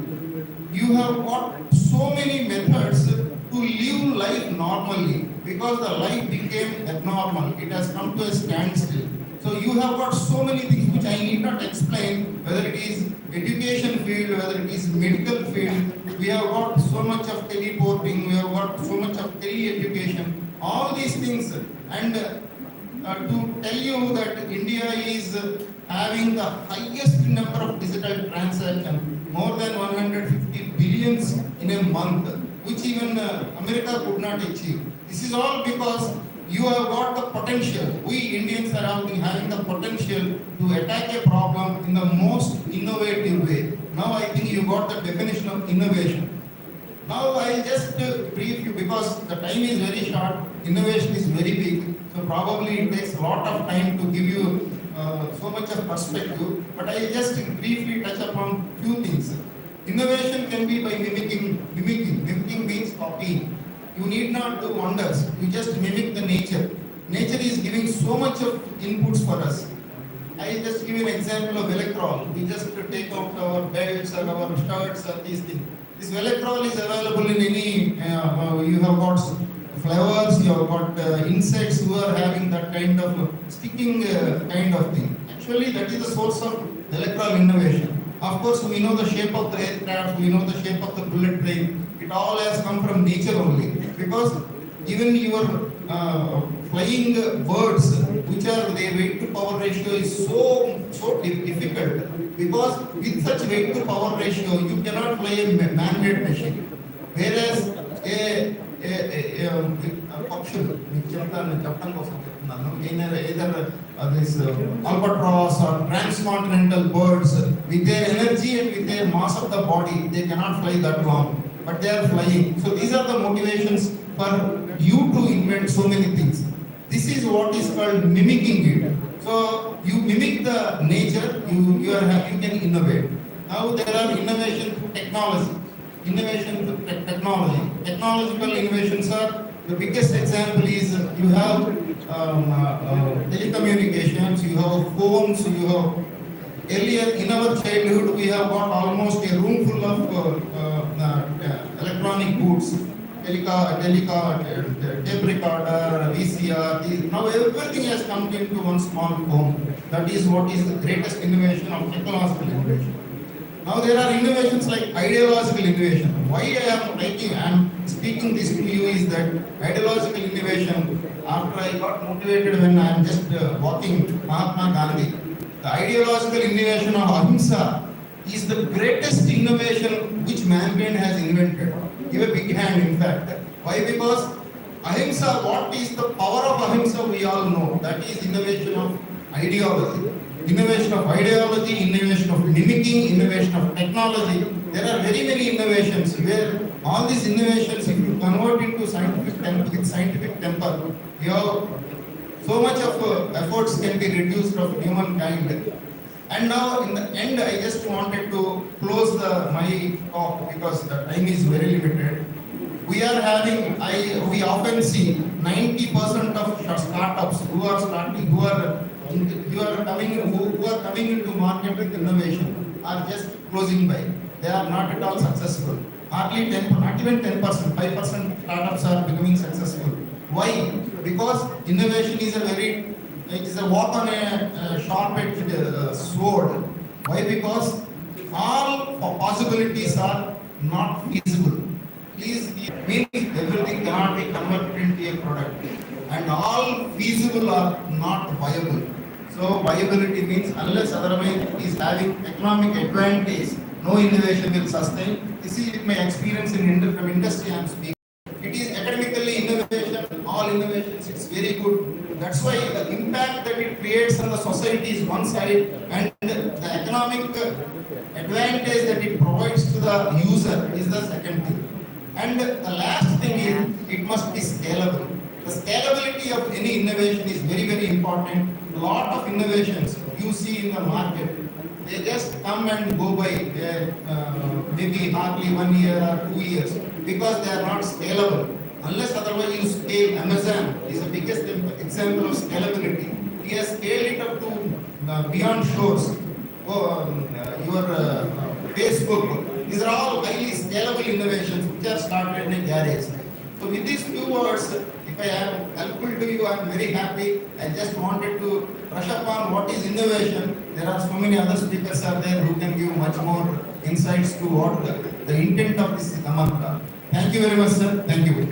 You have got so many methods to live life normally because the life became abnormal. It has come to a standstill. So you have got so many things which I need not explain, whether it is education field, whether it is medical field. We have got so much of teleporting, we have got so much of tele-education, all these things. And to tell you that India is having the highest number of digital transactions, more than 150 billions in a month, which even America could not achieve. This is all because you have got the potential. We Indians are having the potential to attack a problem in the most innovative way. Now I think you got the definition of innovation. Now I'll just brief you because the time is very short, innovation is very big, so probably it takes a lot of time to give you so much of perspective, but I'll just briefly touch upon few things. Innovation can be by mimicking. Mimicking means copying. You need not do wonders, you just mimic the nature. Nature is giving so much of inputs for us. I just give you an example of Electrol. We just take out our belts or our shirts or these things. This Electrol is available in any, you have got flowers, you have got insects who are having that kind of sticking kind of thing. Actually, that is the source of Electrol innovation. Of course, we know the shape of the aircraft, we know the shape of the bullet train. It all has come from nature only. Because even your flying birds, which are their weight to power ratio is so difficult. Because with such weight to power ratio, you cannot fly a man-made machine. Whereas పక్షులు మీకు చెప్పడం కోసం చెప్తున్నాను either this albatross or transcontinental birds with their energy and with their mass of the body they cannot fly that long but they are flying. So these are the motivations for you to invent so many things. This is what is called mimicking it. So you mimic the nature, you can innovate. Now there are innovation through technology. Innovation through technology. Technological innovations are, the biggest example is you have telecommunications, you have phones, you have, earlier in our childhood we have got almost a room full of electronic goods, tape recorder, VCR, now everything has come into one small phone. That is what is the greatest innovation of technological innovation. Now there are innovations like ideological innovation. Why I am speaking this to you is that ideological innovation, after I got motivated when I am just walking Mahatma Gandhi, the ideological innovation of ahimsa is the greatest innovation which mankind has invented. Give a big hand in fact. Why? Because ahimsa, what is the power of ahimsa we all know. That is innovation of ideology. Innovation of ideology, innovation of mimicking, innovation of technology. There are very many innovations where all these innovations, if you convert into scientific temper, you have so much of efforts can be reduced of humankind. And now in the end, I just wanted to close my talk because the time is very limited. We are having, we often see 90% of startups who are coming into market with innovation are just closing by. They are not at all successful. Hardly 10, not even 10%, 5% startups are becoming successful. Why? Because innovation is it is a walk on a sharp-edged sword. Why? Because all possibilities are not feasible. Please, means everything cannot be converted into a product, and all feasible are not viable. So viability means unless otherwise it is having economic advantage, no innovation will sustain. This is my experience from industry I am speaking. It is academically innovation, all innovations, it's very good. That's why the impact that it creates on the society is one side, and the economic advantage that it provides to the user is the second thing. And the last thing is, it must be scalable. The scalability of any innovation is very, very important. A lot of innovations you see in the market, they just come and go by, maybe hardly 1 year or 2 years, because they are not scalable. Unless otherwise you scale, Amazon is the biggest example of scalability. He has scaled it up to beyond shores. Facebook, these are all highly scalable innovations which are started in a garage. So with these few words, if I am helpful to you, I am very happy. I just wanted to brush upon what is innovation. There are so many other speakers are there who can give much more insights to what the intent of this GAMANTRA. Thank you very much, sir. Thank you.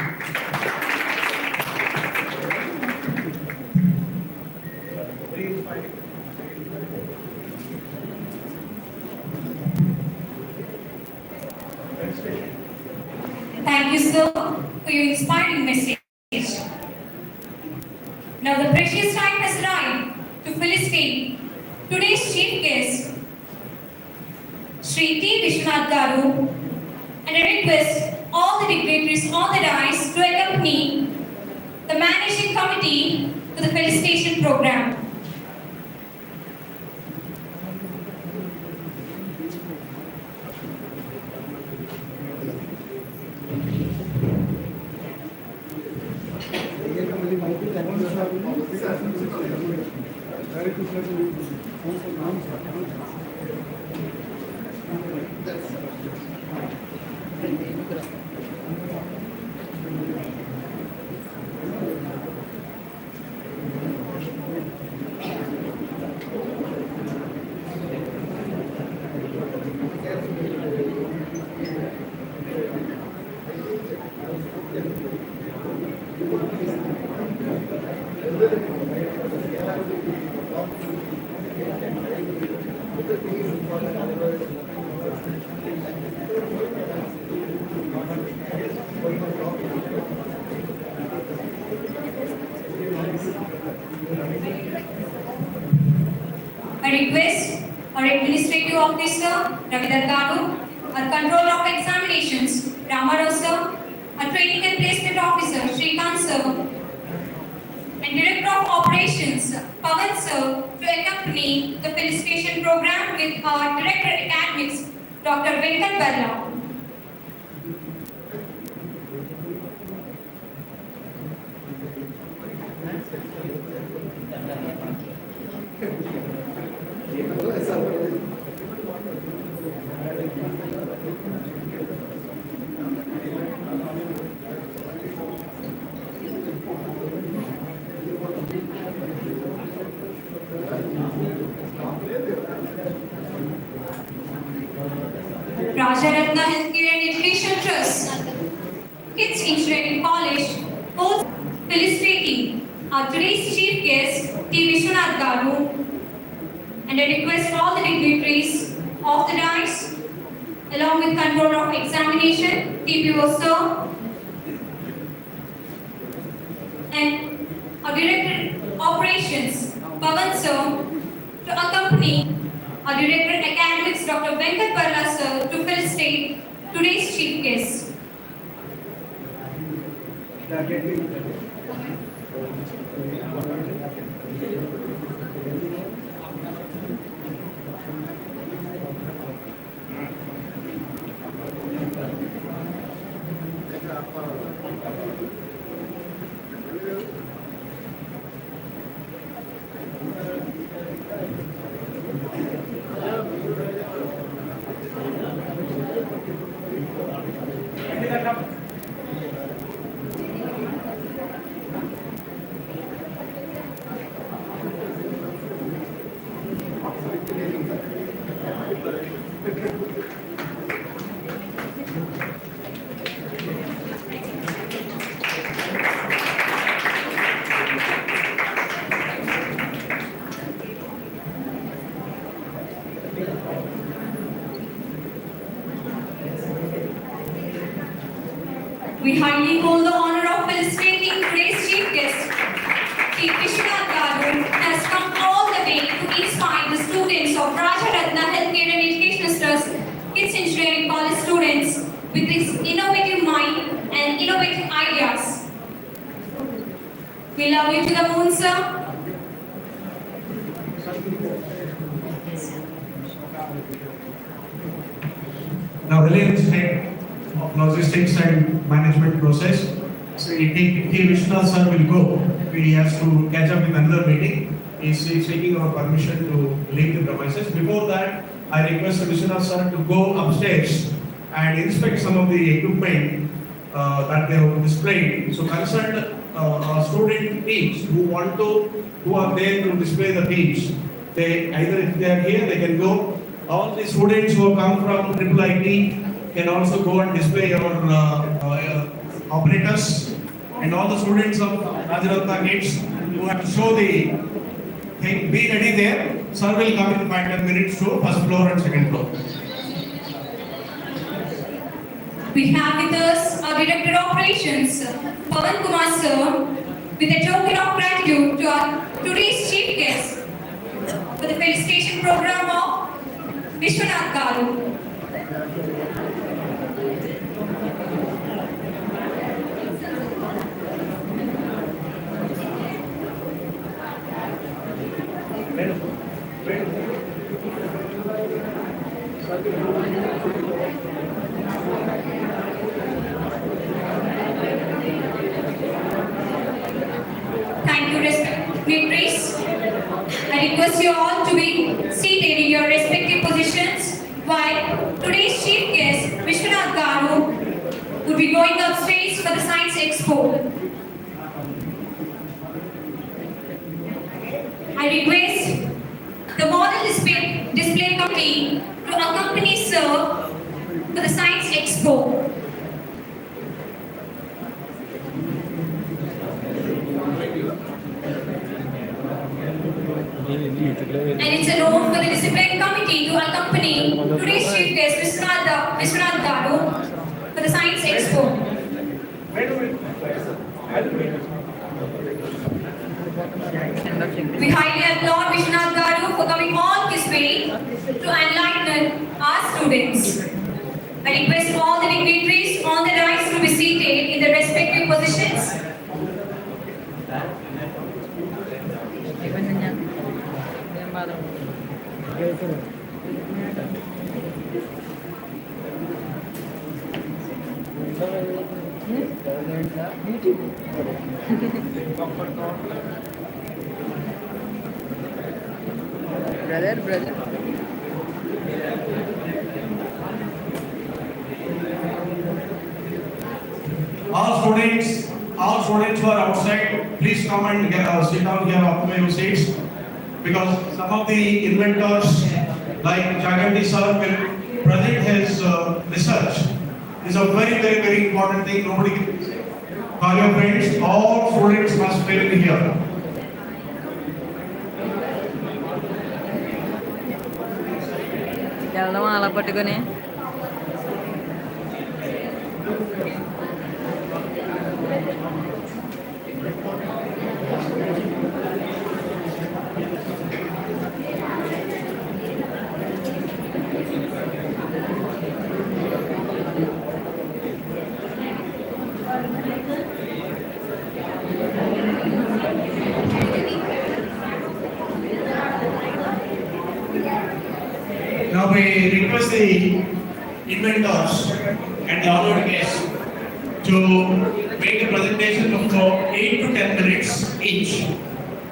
Thank you, sir, for your inspiring message. Now the precious time has arrived to felicitate today's chief guest, Shri T. Vishwanath Garu, and I request all the dignitaries on the dais to accompany the managing committee to the felicitation program. I request our Administrative Officer, Ravidar Kanu, our Controller of Examinations, Ramarao sir, our Training and Placement Officer, Shrikant sir, and Director of Operations, Pavan sir, to accompany the felicitation program with our Director Academics, Dr. Venkat Balla. Ratna Healthcare and Education Trust, Kids Engineering College, both felicitating our today's chief guest, T. Vishwanath Garu, and I request all the dignitaries of the dais, along with Controller of Examination, TPO sir, and our Director Operations, Pavan sir, to accompany our Director Academics, Dr. Venkat Balla sir, to felicitate today's chief guest. We highly hold the honor of felicitating today's chief guest. Chief Vishwanath Garu has come all the way to inspire the students of Ratna Healthcare and Educational Trust, Kids Engineering College students with his innovative mind and innovative ideas. We love you to the moon, sir. Now, Reliance Head of Logistics and Management Process, so T. Vishwanath sir will go. He has to catch up with another meeting. He is seeking our permission to leave the premises. Before that, I request Vishwanath sir to go upstairs and inspect some of the equipment that they have displayed. So concerned student teams who are there to display the teams, they either if they are here, they can go. All the students who have come from IIIT can also go and display our operators, and all the students of Rajaratna kids who have to show the thing, be ready there. Sir will come in 5-10 minutes to first floor and second floor. We have with us our Director of Operations, Pavan Kumar sir, with a token of gratitude to our today's chief guest for the felicitation program of Vishwanath Garu. Thank you, respected dignitaries. I request you all to be seated in your respective positions while today's chief guest, Vishwanath Garu, would be going upstairs for the Science Expo. I request the model display committee to accompany sir for the Science Expo. And it's a role for the discipline committee to accompany today's chief guest, Vishwanath Garu, for the Science Expo. We highly applaud Vishwanath Garu for coming all his way to enlighten our students. I request all the dignitaries on the dais to be seated in their respective positions. Brother. All students who are outside, please come and sit down here, occupy your seats. Because some of the inventors, like Jaganti sir, will present his research. It's a very important thing. Nobody can call your friends. All students must fill in here. వెళ్దాం అలా పట్టుకొని Now we request the inventors and the honored guests to make a presentation of 8 to 10 minutes each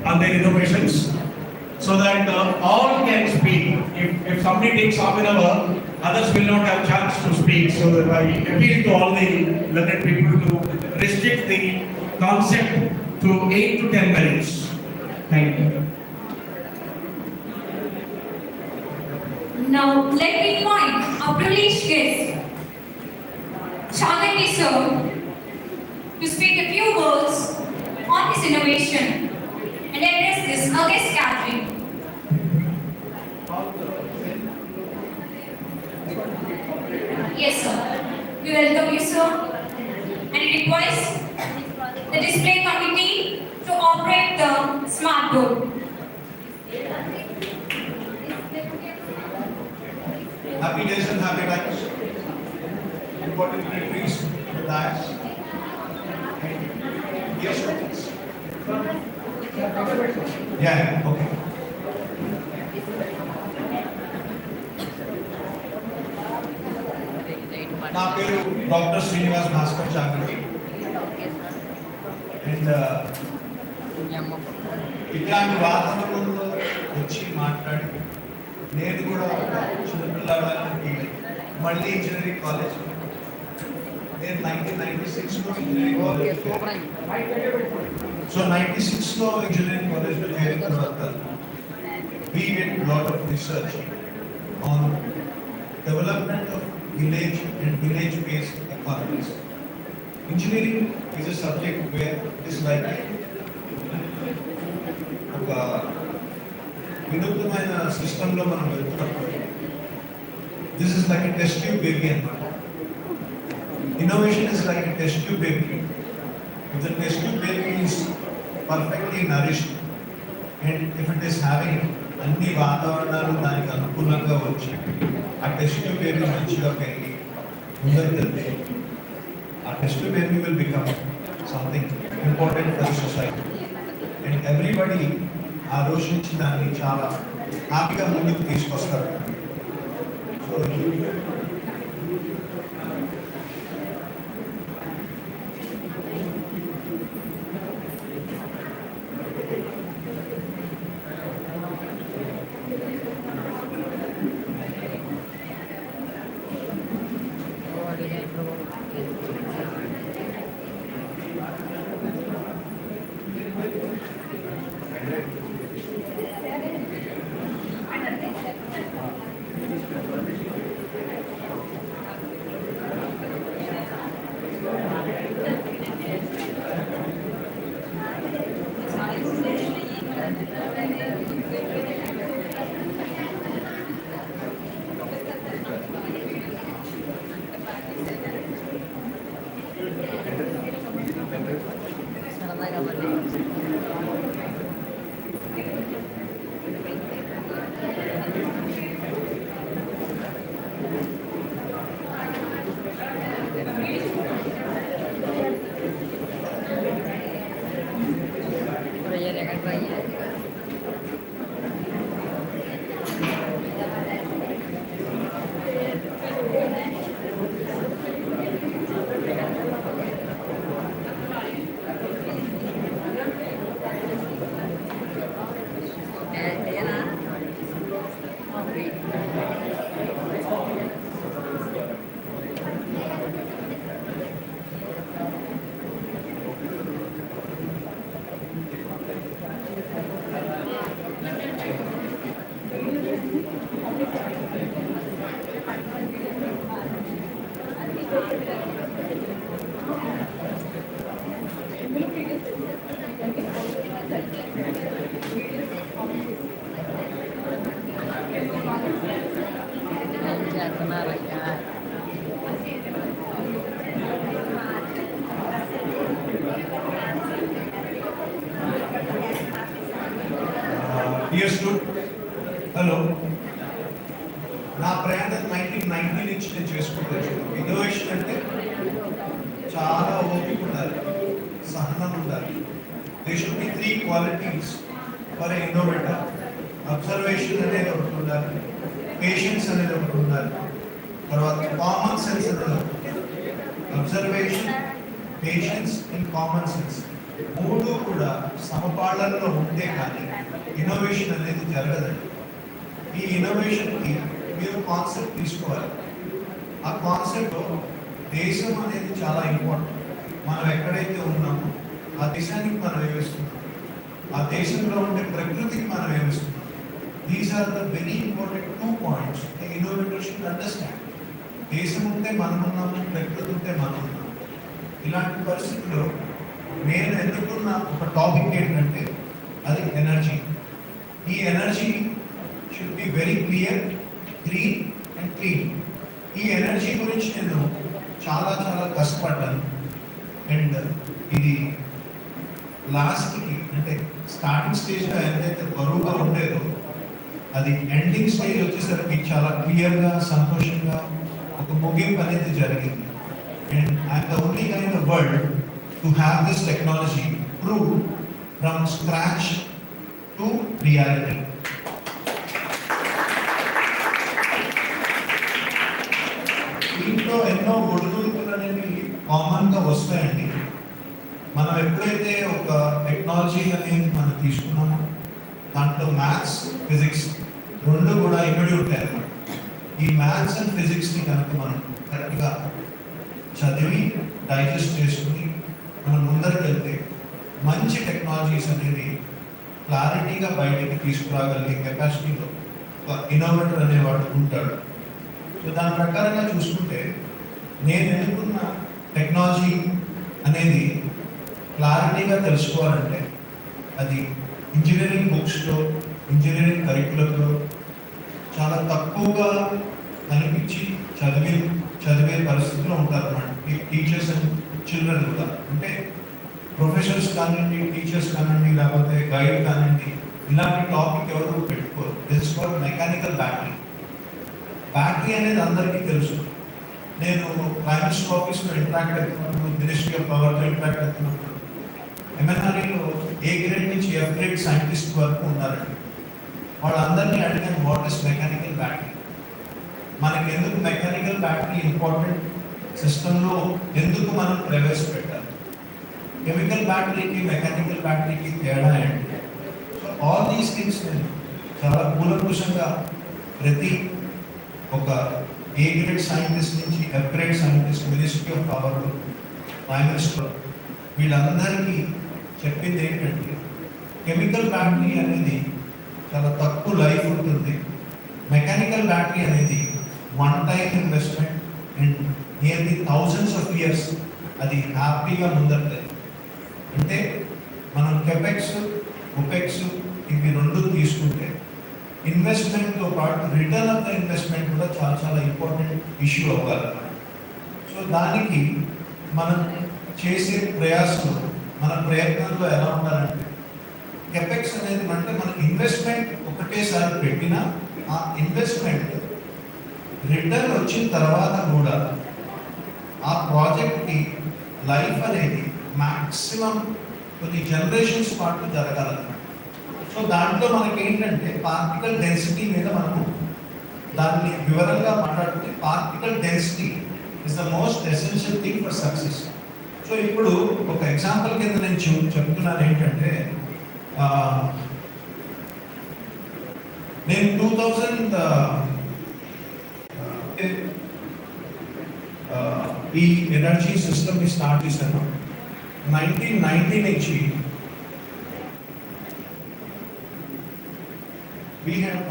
on their innovations, so that all can speak. If somebody takes half an hour, others will not have chance to speak. So I appeal to all the learned people to restrict the concept to 8 to 10 minutes. Thank you. Now, let me invite our privileged guest, Chaganti sir, to speak a few words on his innovation and address this august gathering. Yes, sir. We welcome you, sir. And it choice, the display committee to operate the smart board. Happy days and happy times. Important dignitaries, the dais. Yes, please. Yeah, okay. నా పేరు doctor Srinivas Bhaskar Chaganti and ఇట్లాంటి వాతావరణంలో వచ్చి మాట్లాడి నేను కూడా చిన్నపిల్లవాళ్ళకి మళ్ళీ engineering college నేను 1996లో ఇంజనీరింగ్ కాలేజ్ సో 96లో ఇంజనీరింగ్ కాలేజ్లో చేరిన తర్వాత we did a lot of research on development of village and village-based economies. Engineering is a subject where it is like ఒక వినూత్నమైన సిస్టంలో మనం వెళ్తున్నప్పుడు this is like a test tube baby అన్నమాట. Innovation is like a test tube baby. If the test tube baby is perfectly nourished and if it is having అన్ని వాతావరణాలు దానికి అనుకూలంగా వచ్చి ఆ టెస్ట్ ట్యూబ్ బేబీ మంచిగా పెరిగి ముందరికి వెళ్తే ఆ test tube baby will become something important for society and everybody ఆ రోజు నుంచి దాన్ని చాలా హ్యాపీగా ముందుకు తీసుకొస్తారు. So Dear student, hello. నా ప్రయాణం 1990 నుంచి నేను చేసుకుంటూ వచ్చాను. ఇన్నోవేషన్ అంటే చాలా ఓపిక ఉండాలి, సహనం ఉండాలి. There should be 3 qualities for an innovator. Observation అనేది ఒకటి ఉండాలి, పేషెన్స్ అనేది ఒకటి ఉండాలి, తర్వాత కామన్ సెన్స్ అనేది ఒకటి. Observation, patience and common sense మూడు కూడా సమపాళ్లలో ఉంటే కానీ ఇన్నోవేషన్ అనేది జరగదండి. ఈ ఇన్నోవేషన్కి మీరు కాన్సెప్ట్ తీసుకోవాలి. ఆ కాన్సెప్ట్లో దేశం అనేది చాలా ఇంపార్టెంట్. మనం ఎక్కడైతే ఉన్నామో ఆ దేశానికి మనం ఏమిస్తున్నాం, ఆ దేశంలో ఉండే ప్రకృతికి మనం ఏమిస్తున్నాం. These are the very important 2 points the innovator should understand. దేశం ఉంటే మనం ఉన్నాము, ప్రకృతి ఉంటే మనం ఉన్నాము. ఇలాంటి పరిస్థితుల్లో నేను ఎన్నుకున్న ఒక టాపిక్ ఏంటంటే అది ఎనర్జీ. ఈ energy should be very clear, green and clean. ఈ ఎనర్జీ గురించి నేను చాలా కష్టపడ్డాను అండ్ ఇది లాస్ట్కి అంటే స్టార్టింగ్ స్టేజ్లో ఏదైతే బరువుగా ఉండేదో అది ఎండింగ్ స్టేజ్ వచ్చేసరికి చాలా క్లియర్గా సంతోషంగా ఒక ముగింపు అనేది జరిగింది. And I'm the only guy in the world to have this technology prove from scratch to reality. దీంట్లో ఎన్నో ఒడిదుడుకులు అనేవి కామన్గా వస్తాయండి. మనం ఎప్పుడైతే ఒక టెక్నాలజీ అనేది మనం తీసుకున్నామో దాంట్లో మ్యాథ్స్ ఫిజిక్స్ రెండు కూడా ఇమిడి ఉంటాయి అన్నమాట. ఈ మ్యాథ్స్ అండ్ ఫిజిక్స్ని కనుక మనం కరెక్ట్గా చదివి డైజెస్ట్ చేసుకుని మనం ముందరికి వెళ్తే మంచి టెక్నాలజీస్ అనేవి క్లారిటీగా బయటికి తీసుకురాగలిగే కెపాసిటీలో ఒక ఇన్నోవేటర్ అనేవాడు ఉంటాడు. సో దాని ప్రకారంగా చూసుకుంటే నేను ఎన్నుకున్న టెక్నాలజీ అనేది క్లారిటీగా తెలుసుకోవాలంటే అది ఇంజనీరింగ్ బుక్స్లో ఇంజనీరింగ్ కరికులంలో చాలా తక్కువగా కనిపించి చదివే పరిస్థితిలో ఉంటారు అన్నమాట. టీచర్స్ అండ్ చిల్డ్రన్ కూడా అంటే ప్రొఫెసర్స్ కానివ్వండి, టీచర్స్ కానివ్వండి, లేకపోతే గైడ్ కానివ్వండి, ఇలాంటి టాపిక్ ఎవరు పెట్టుకోరు. This for mechanical battery. Battery అనేది అందరికీ తెలుసు. నేను ప్రైమ్ మినిస్టర్ ఆఫీస్లో ఇంటరాక్ట్ అవుతున్నప్పుడు, మినిస్ట్రీ ఆఫ్ పవర్తో ఇంటరాక్ట్ అవుతున్నప్పుడు ఎంఎన్ఆర్ఈలో ఏ గ్రేడ్ నుంచి ఎఫ్ గ్రేడ్ సైంటిస్ట్ వరకు ఉన్నారండి. వాళ్ళందరినీ అడిగాను వాట్ ఇస్ మెకానికల్ బ్యాటరీ, మనకి ఎందుకు మెకానికల్ బ్యాటరీ ఇంపార్టెంట్, సిస్టంలో ఎందుకు మనం ప్రవేశపెట్టాలి, కెమికల్ బ్యాటరీకి మెకానికల్ బ్యాటరీకి తేడా ఏంటి. సో ఆల్ దీస్ థింగ్స్ నేను చాలా కూలంకుషంగా ప్రతి ఒక ఏ గ్రేడ్ సైంటిస్ట్ నుంచి F grade scientist, ministry of power, prime minister, వీళ్ళందరికీ చెప్పింది ఏంటంటే కెమికల్ బ్యాటరీ అనేది చాలా తక్కువ లైఫ్ ఉంటుంది, మెకానికల్ బ్యాటరీ అనేది one time investment and nearly thousands of years అది హ్యాపీగా ముందరుతుంది. అంటే మనం కెపెక్స్ ఒపెక్స్ ఇవి రెండు తీసుకుంటే ఇన్వెస్ట్మెంట్తో పాటు రిటర్న్ ఆఫ్ ద ఇన్వెస్ట్మెంట్ కూడా చాలా చాలా ఇంపార్టెంట్ ఇష్యూ అవ్వాలన్నమాట. సో దానికి మనం చేసే ప్రయాసం, మన ప్రయత్నంలో ఎలా ఉండాలంటే కెపెక్స్ అనేది అంటే మన ఇన్వెస్ట్మెంట్ ఒకటేసారి పెట్టినా ఆ ఇన్వెస్ట్మెంట్ రిటర్న్ వచ్చిన తర్వాత కూడా ఆ ప్రాజెక్ట్కి లైఫ్ అనేది మ్యాక్సిమం కొన్ని జనరేషన్స్ పాటు జరగాలన్నమాట. సో దాంట్లో మనకి ఏంటంటే పార్టికల్ డెన్సిటీ మీద మనము దాన్ని వివరంగా మాట్లాడుకుంటే particle density is the most essential thing for success. So ఇప్పుడు ఒక ఎగ్జాంపుల్ కింద నేను చెప్తున్నాను ఏంటంటే నేను 2000 ఈ ఎనర్జీ సిస్టమ్ని స్టార్ట్ చేశాను. 1990 నుంచి we have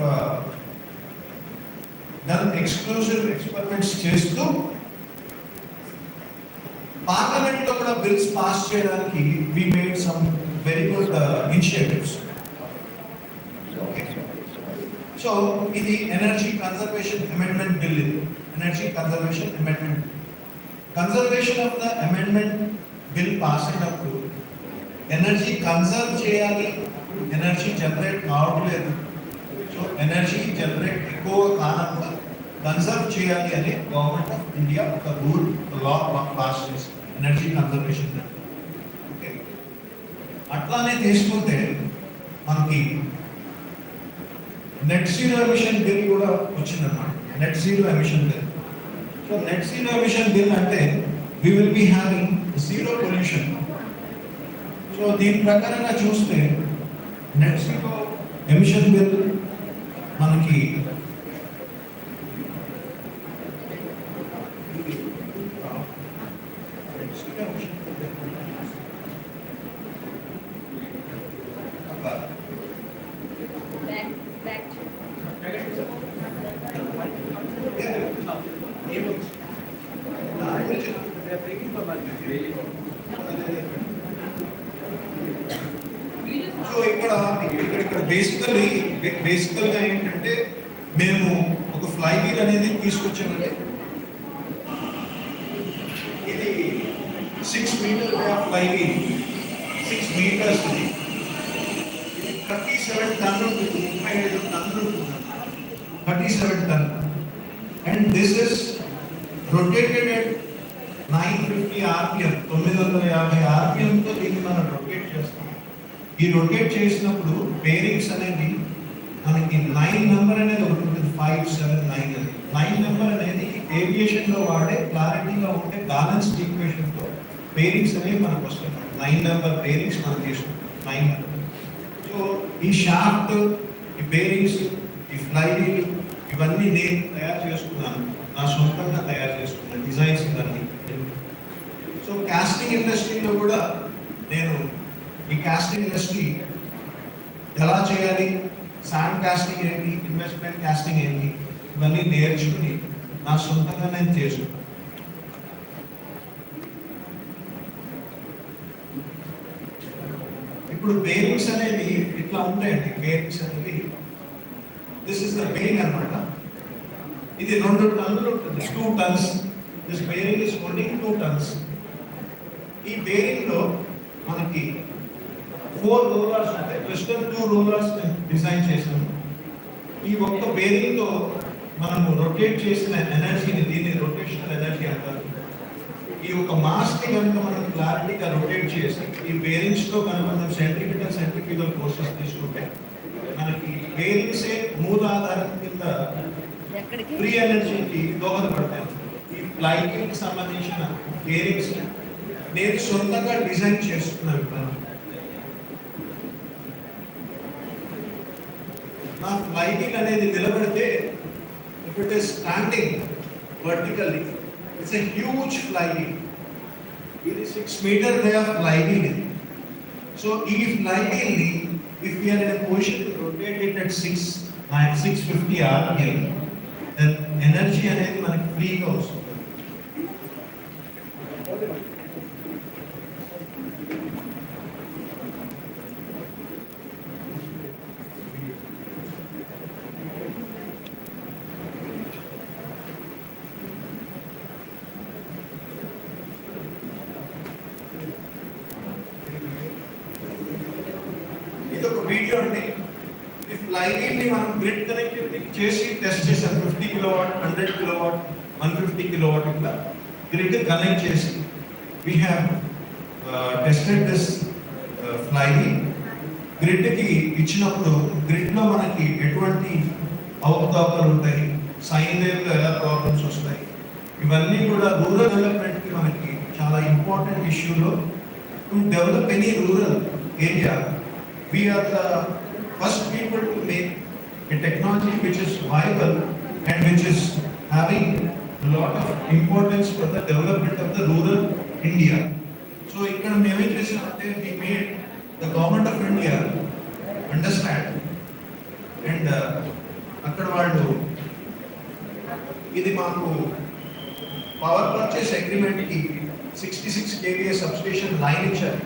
done exclusive experiments చేస్తూ పార్లమెంట్ లో కూడా బిల్స్ పాస్ చేయడానికి we made some very good initiatives. So ఇది ఎనర్జీ కన్జర్వేషన్ అమెండ్మెంట్ బిల్. ఇది energy conservation amendment. Conservation of the amendment bill pass అయినప్పుడు ఎనర్జీ కన్జర్వ్ చేయాలి, ఎనర్జీ జనరేట్ కావట్లేదు, so energy generate ఎక్కువ కానప్పుడు కన్సర్వ్ చేయాలి అని గవర్నమెంట్ ఆఫ్ ఇండియా ఒక రూల్ లా పాస్ చేసింది, ఎనర్జీ కన్జర్వేషన్. ఓకే, అట్లానే తీసుకుంటే మనకి నెట్ జీరో ఎమిషన్ బిల్ కూడా వచ్చిందన్నమాట. Net zero emission bill. So net zero emission bill అంటే we will be having zero pollution. So దీని ప్రకారంగా చూస్తే నెట్ జీరో ఎమిషన్ బిల్ మనకి సో ఇక్కడ బేసికల్గా ఏంటంటే మేము ఒక ఫ్లై వీల్ అనేది తీసుకొచ్చామండి. ఇది 6 meters they are flying. 6 meters. 37 ton ఉంటుంది 35 టన్నులు ఉంటుంది 37 ton, and this is rotated at 950 rpm 950 rpm తో దీన్ని మనం రొటేట్ చేస్తాం. ఈ రొటేట్ చేసినప్పుడు బేరింగ్స్ అనేది మనకి 9 నెంబర్ అనేది ఒకటి ఉంటుంది 579 అనేది 9 నెంబర్ అనేది ఏవియేషన్ లో వాడే క్లారిటీగా ఉండే బ్యాలెన్స్ ఈక్వేషన్ తో బేరింగ్స్ అనేవి మనకు వస్తాయి. 9 నెంబర్ బేరింగ్స్ మనం తీసుకుంటాం 9. సో ఈ షాఫ్ట్, ఈ బేరింగ్స్, ఈ ఫ్లైవీల్ ఇవన్నీ నేను తయారు చేసుకున్నాను, నా సొంతంగా తయారు చేసుకున్నాను డిజైన్స్ ఇవన్నీ. సో కాస్టింగ్ ఇండస్ట్రీలో కూడా నేను ఈ కాస్టింగ్ ఇండస్ట్రీ ఎలా చేయాలి, శాండ్ కాస్టింగ్ ఏంటి, ఇన్వెస్ట్మెంట్ కాస్టింగ్ ఏంటి, ఇవన్నీ నేర్చుకుని నా సొంతంగా నేను చేసుకున్నాను. ఇప్పుడు బేరింగ్స్ అనేవి ఇట్లా ఉంటాయండి. బేరింగ్స్ అనేవి దిస్ ఇస్ ద బేరింగ్ అన్నమాట. ఇది 2 టన్నులు ఉంటుంది, 2 tons. This bearing is holding 2 tons. ఈ బేరింగ్ లో మనకి 4 రోలర్స్ ఉంటాయి. ప్రస్తుతం 2 రోలర్స్ డిజైన్ చేశాము. ఈ ఒక్క బేరింగ్ తో మనము రొటేట్ చేసిన ఎనర్జీని, దీన్ని రొటేషనల్ ఎనర్జీ అంటారు. ఈ ఒక మాస్ ని కనుక మనం క్లారిటీగా రొటేట్ చేసి ఈ బేరింగ్స్ తో కనుక మనం సెంట్రిఫ్యూగల్ ఫోర్సెస్ తీసుకుంటే మనకి బేరింగ్సే మూలాధారం కింద ఫ్రీ ఎనర్జీకి దోహదపడతాయి. ఈ ఫ్లైవీల్ కి సంబంధించిన బేరింగ్స్ నేను సొంతంగా డిజైన్ చేసుకున్నాను. నా ఫ్లైవీల్ అనేది నిలబడితే if it is standing vertically, it's a huge flywheel. It is 6 meter they are flywheel. So if flywheel ni, if we are in a position to rotate it at 650 rpm, then energy అనేది మనకి ఫ్రీగా వస్తుంది. Video అండి. ఈ flywheel ని మనం grid connectivity చేసి test చేసాం. 50 కిలోవాట్, 100 కిలోవాట్, 150 కిలోవాట్ ఇట్లా గ్రిడ్ కనెక్ట్ చేసి we have tested this flywheel. Grid కి ఇచ్చినప్పుడు గ్రిడ్ లో మనకి ఎటువంటి అవకతవకలు ఉంటాయి, సైన్ వేవ్ లో ఎలా ప్రాబ్లమ్స్ వస్తాయి, ఇవన్నీ కూడా రూరల్ డెవలప్మెంట్ కి మనకి చాలా ఇంపార్టెంట్ ఇష్యూలో. To develop any rural area, we are the first people to make a technology which is viable and which is having a lot of importance for the development of the rural India. So ikkada meme chesamanటే we made the government of India understand, and akkada vallu ఇది మాకు power purchase agreement కి 66 kVA substation line ఇచ్చారు.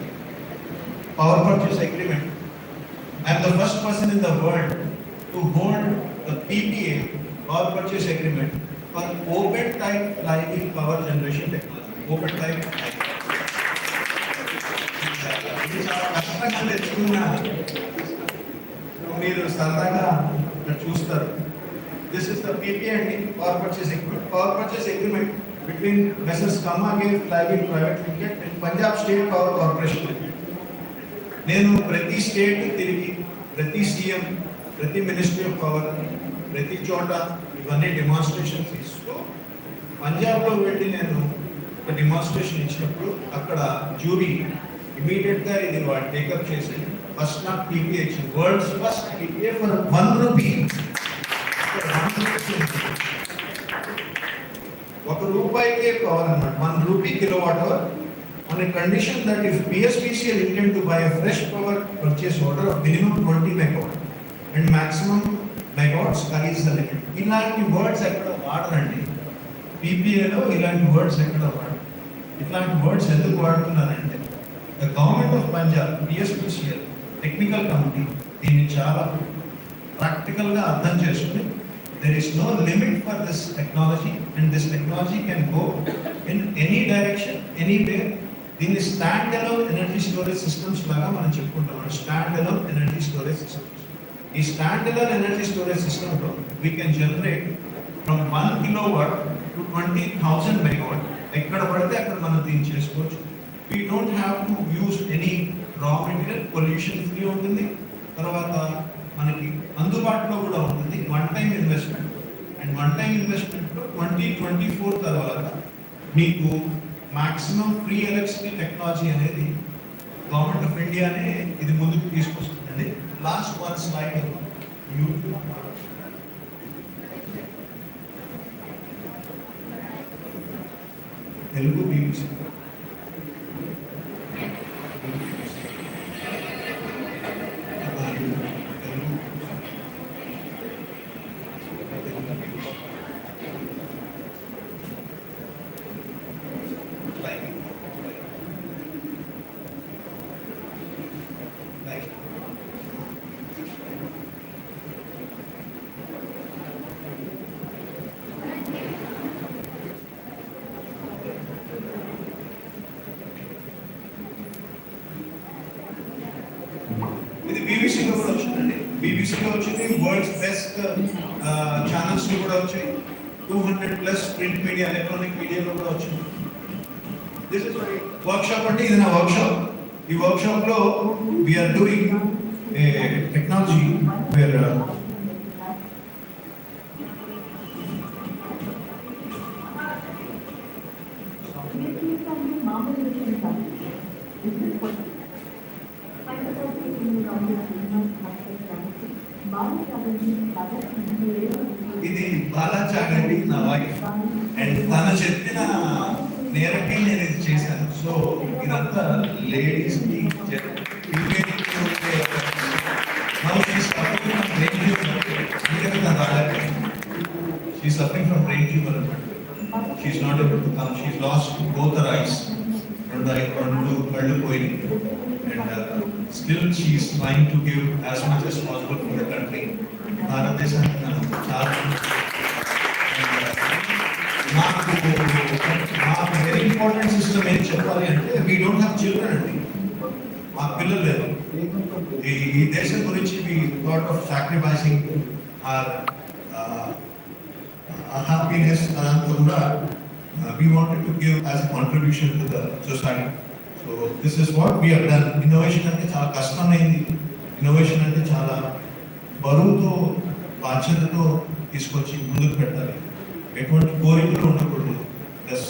Power purchase agreement. I am the first person in the world to hold the PPA, power purchase agreement, for open type flywheel power generation technology. Open type. ఇది చాలా కష్టంగా తెచ్చుకున్నాను. మీరు సరదాగా చూస్తారు. This is the PPA and power purchase agreement. Power purchase agreement between Messrs. Kamage Flywheel Private Limited and Punjab State Power Corporation Limited. నేను ప్రతి state తిరిగి, ప్రతి సీఎం, ప్రతి మినిస్ట్రీ ఆఫ్ పవర్, ప్రతి చోట ఇవన్నీ డెమాన్స్ట్రేషన్స్ ఇస్తూ పంజాబ్లో వెళ్ళి నేను ఒక డెమాన్స్ట్రేషన్ ఇచ్చినప్పుడు అక్కడ జ్యూరీ ఇమీడియట్గా ఇది వాళ్ళు టేకప్ చేసి ఫస్ట్ నాకు పీపీఏ ఇచ్చింది. World's first PPA for 1 rupee. 1 రూపాయికే పవర్ అన్నమాట. 1 rupee kilowatt hour, on a condition that if BSPCL intend to buy a fresh power purchase order of minimum 20 megawatt and maximum megawatts, sky is the limit. ఇలాంటి words ఎక్కడ వాడరండి. పీపీఏలో ఇలాంటి words ఎక్కడ వాడరు. ఇట్లాంటి words ఎందుకు వాడుతున్నారంటే the government of Punjab, BSPCL technical committee దీన్ని చాలా ప్రాక్టికల్గా అర్థం చేసుకుని there is no limit for this technology and this technology can go in any direction, anywhere, దీన్ని stand alone energy storage systems లాగా మనం చెప్పుకుంటాం. Stand alone energy storage systems. ఈ స్టాండ్ అలోన్ ఎనర్జీ స్టోరేజ్ సిస్టంలో we can generate from 1 kilowatt to 20,000 megawatt. ఎక్కడ పడితే అక్కడ మనం దీన్ని చేసుకోవచ్చు. We don't have to use any raw material, pollution free ఉంటుంది. తర్వాత మనకి అందుబాటులో కూడా ఉంటుంది. One time investment. And one time ఇన్వెస్ట్మెంట్లో 2024 తర్వాత మీకు మాక్సిమం ఫ్రీ ఎలక్ట్రిసిటీ టెక్నాలజీ అనేది గవర్నమెంట్ ఆఫ్ ఇండియానే ఇది ముందుకు తీసుకొస్తుందండి. Last one slide Telugu BBC. ఇది బీబీసీలో కూడా వచ్చిందండి. బీబీసీలో వచ్చింది. వరల్డ్స్ బెస్ట్ ఛానల్స్ కూడా వచ్చాయి. 200+ ప్రింట్ మీడియా, ఎలక్ట్రానిక్ మీడియాలో కూడా వచ్చింది. దిస్ ఇస్ వర్క్షాప్ అంటే ఇది నా వర్క్షాప్. ఈ వర్క్షాప్ లో we are doing a technology where ఇది బాలాచాగండి నా వైఫ్. అండ్ తను చెప్పిన నేరకి నేను ఇది చేశాను. సో ఇదంతా లేడీస్ కి suffering from brain tumor. She's not able to come. She's lost both her eyes. రెండు కళ్ళు పోయినాయి. And still she is trying to give as much as possible for the country. భారతదేశానికి చాలా నాకు వెరీ ఇంపార్టెంట్ సిస్టమ్ ఏం చెప్పాలి అంటే we don't have children అండి. మా పిల్లలు లేరు. ఈ దేశం గురించి we thought of sacrificing our happiness అదంతా కూడా we wanted to give as a contribution to the society. So this is what we have done. Innovation అంటే చాలా కష్టమైంది. ఇన్నోవేషన్ అంటే చాలా బరువుతో, బాధ్యతతో తీసుకొచ్చి ముందుకు పెట్టాలి. ఎటువంటి కోరికలు ఉండకూడదు. ప్లస్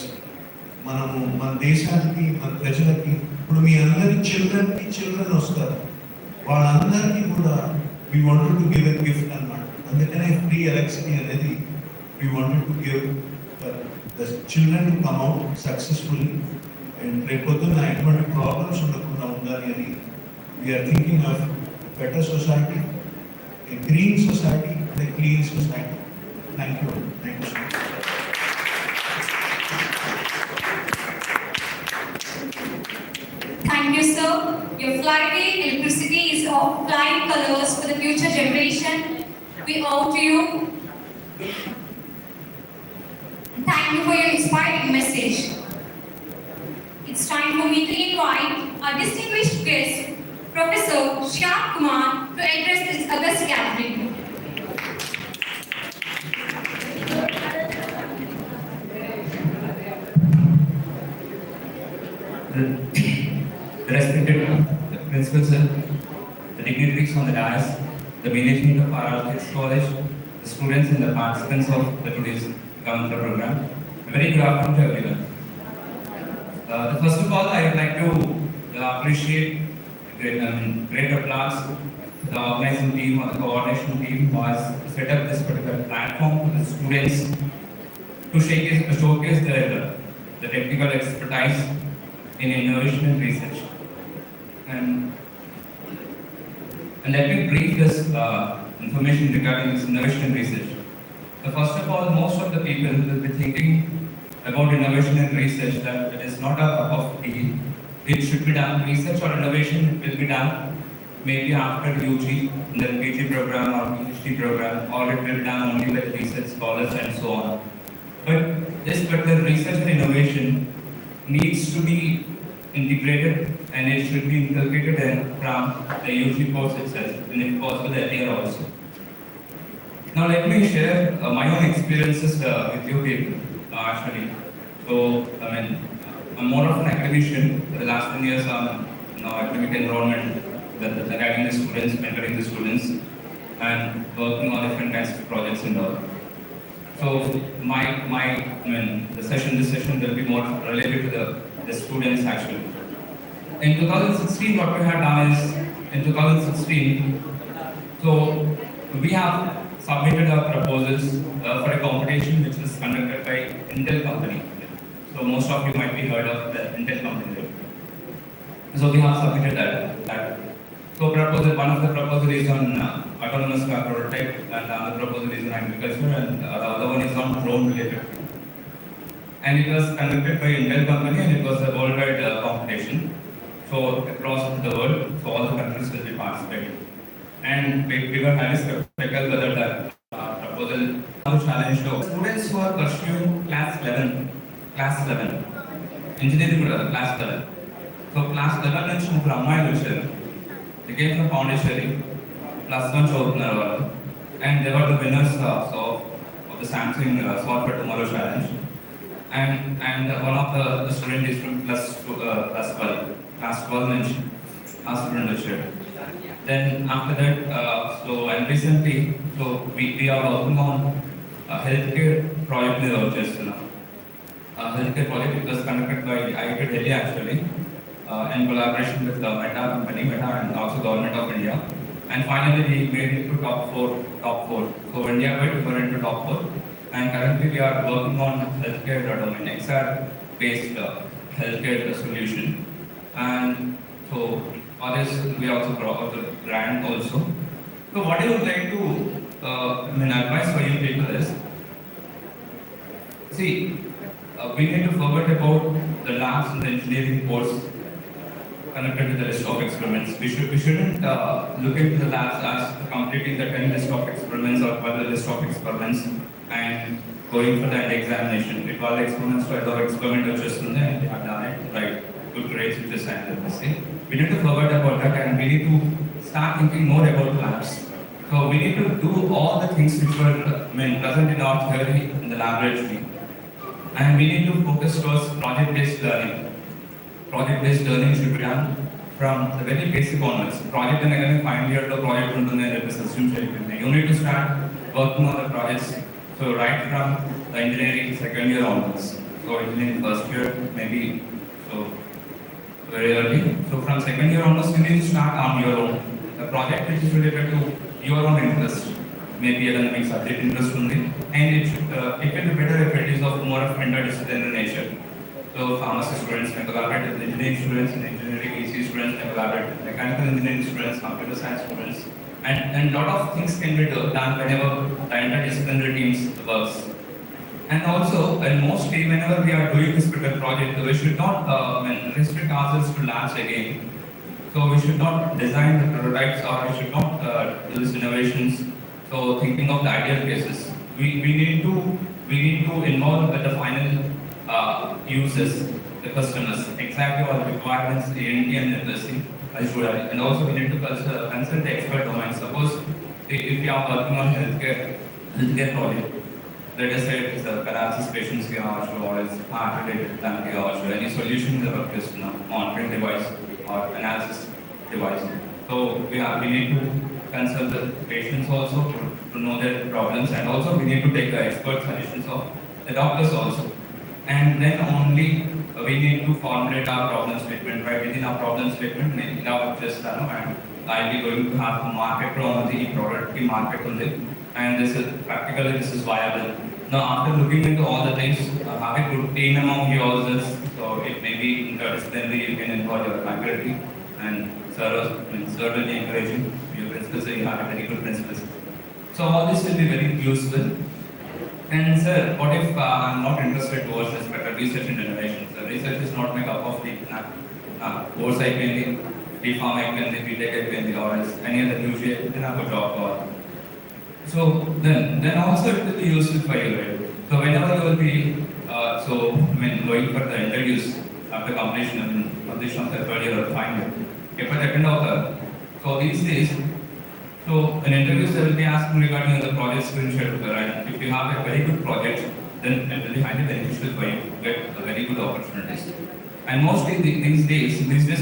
మనము మన దేశానికి, మన ప్రజలకి, ఇప్పుడు మీ అందరి చిల్డ్రన్ వస్తారు, వాళ్ళందరికీ కూడా we wanted to give a gift అన్నమాట. అందుకనే ఫ్రీ ఎలక్ట్రిసిటీ అనేది we wanted to give the children to come out successfully and రేపొద్దున ఎటువంటి ప్రాబ్లమ్స్ ఉండకుండా ఉండాలి అని we are thinking of better society, a green society and a clean society. Thank you. Thank you so much. Thank you, sir. Your flywheel electricity is of flying colors for the future generation. We owe to you. Thank you for your inspiring message. It's time for me to invite our distinguished guest, Professor Shyam Kumar, to address this august gathering. Respected Principal Sir, the dignitaries on the dais, the management of our Architects College, the students and the participants of the today's GAMANTRA program, a very good afternoon to everyone. First of all, I would like to appreciate great applause to the organizing team or the coordination team who has set up this particular platform for the students to showcase the technical expertise in innovation and research. And let me brief this information regarding this innovation and research. So first of all, most of the people will be thinking about innovation and research that it is not a cup of tea. It should be done. Research or innovation will be done maybe after UG, in the PG program or PhD program, or it will be done only with research scholars and so on. But this particular research and innovation needs to be integrated and it should be inculcated from the UG course itself, and if possible earlier also. Now let me share my own experiences with you people, actually. So, I'm more of an academician. For the last 10 years, I'm now academic enrollment, guiding the students, mentoring the students, and working on different kinds of projects and all. So, this session will be more related to the students actually. In 2016, what we had done is, in 2016, so we have submitted our proposals for a competition which was conducted by Intel company. So most of you might be heard of the Intel company. So we have submitted that. So one of the proposals is on autonomous car prototype, and the other proposal is on agriculture, and the other one is on drone related. And it was conducted by Intel company, and it was a worldwide competition. So across the world, so all the countries will be participating. And we were highly skeptical whether that proposal challenge to students who are pursuing class 11, engineering class 11. So class 11 నుంచి ముగ్గురు అమ్మాయిలు వచ్చారు. They came from Pondicherry, +1 చదువుతున్నారు వాళ్ళు. And they were the winners of the Samsung Sword for Tomorrow challenge. And one of the student is from class 12 నుంచి ఆ student వచ్చాడు. Then after that, and recently, we are working on a healthcare project in Rochester. Healthcare project was conducted by IIT Delhi actually, in collaboration with the Meta company, and also Government of India. And finally, we made it to top four. So India-wide, we were into top 4. And currently, we are working on healthcare domain, XR-based healthcare solution. And so, for this, we also brought out the grant also. So what I would like to advise for you people is, see, we need to forget about the labs and the engineering course connected with the list of experiments. We shouldn't look into the labs as completing the 10 list of experiments or 12 list of experiments and going for that examination. If all experiments to other experiment which is and they have done it right, good grades which is scientific. We need to forget about that, and we need to start thinking more about labs. So we need to do all the things which were present in our theory in the laboratory, and we need to focus towards project-based learning. Project-based learning should be done from the very basic onwards. Project and again, final year to project you need to start working on the projects. So right from the engineering second year onwards. So engineering first year maybe very early. So from second year onwards, you need to start on your own. The project which is related to your own interest, maybe academic subject interest only, and it can be better if it is of more of interdisciplinary nature. So pharmacy students may collaborate with engineering students, and engineering EC students may collaborate with mechanical engineering students, computer science students, and lot of things can be done whenever the interdisciplinary teams works. And also, and mostly whenever we are doing this particular project, we should not restrict ourselves to labs again. So we should not design the prototypes, or we should not do these innovations. So thinking of the ideal cases, we need to involve with the final users, the customers, exactly what requirements the NT and NSC and also we need to consult the expert domain. Suppose if you are working on healthcare project, let us say it is a paralysis patients here or is heart related therapy or any solution in the workplace monitoring device or analysis device. So we need to consult the patients also to know their problems, and also we need to take the expert suggestions of the doctors also. And then only we need to formulate our problem statement. Right within our problem statement, we have just and I'll be going to have to market on the product, market on it, and this is viable. Now, after looking into all the things, have a good team among yourselves. So it may be interdisciplinary, you can involve your faculty and certainly encouraging your principals. So you have a very good principals. So all this will be very useful. And sir, what if I'm not interested towards this better research and innovation? So research is not my cup of tea. Course I can B.Pharm I can B.Tech I can or any other UG I can have a job or. So then also it will be useful for you, right? So whenever you will be going for the interviews, after completion of their third year or final year. Paper attend होता. So these days, so in interviews they will be asking regarding the project screen share, right? If you have a very good project, then it will be highly beneficial for you to get a very good opportunities. And mostly these days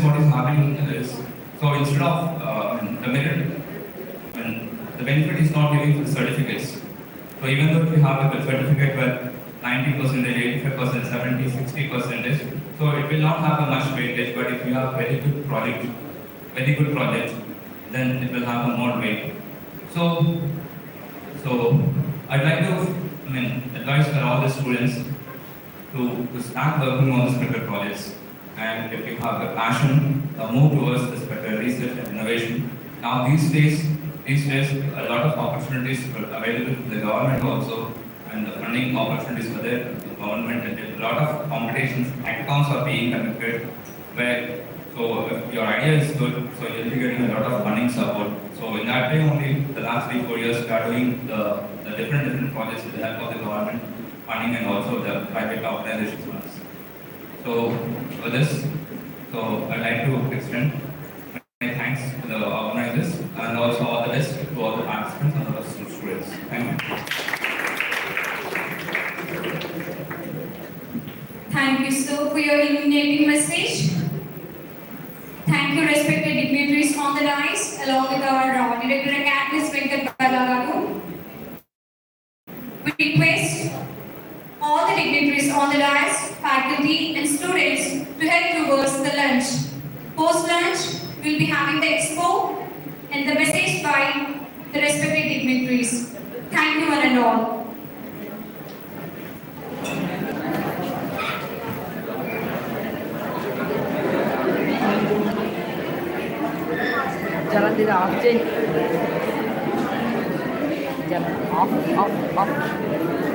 what is happening is, so instead of the merit, the benefit is not giving the certificates. So even though if you have a certificate with 90%, 85%, 70, 60%, so it will not have a much weightage. But if you have very good project, then it will have a more weight. So I'd like to advise for all the students to start working on these better projects. And if you have a passion, move towards this better research and innovation. Now these days, a lot of opportunities are available from the government also, and the funding opportunities are there in the government, and a lot of competitions, hackathons are being conducted, where, so if your idea is good, so you'll be getting a lot of funding support. So in that way only, the last 3-4 years, we are doing the different projects with the help of the government funding and also the private organizations funds. So for this, so I'd like to extend my thanks to the organizers and also all the best to all the participants and all the students. Thank you. Thank you, sir, for your illuminating message. Thank you, respected dignitaries on the dais, along with our Director Academics, Venkat Balagaru. We request all the dignitaries on the dais, faculty and students to head towards the lunch. Post-lunch, we'll be having the expo and the message by the respected dignitaries. Thank you one and all. Jalan tidak off change. Jalan off.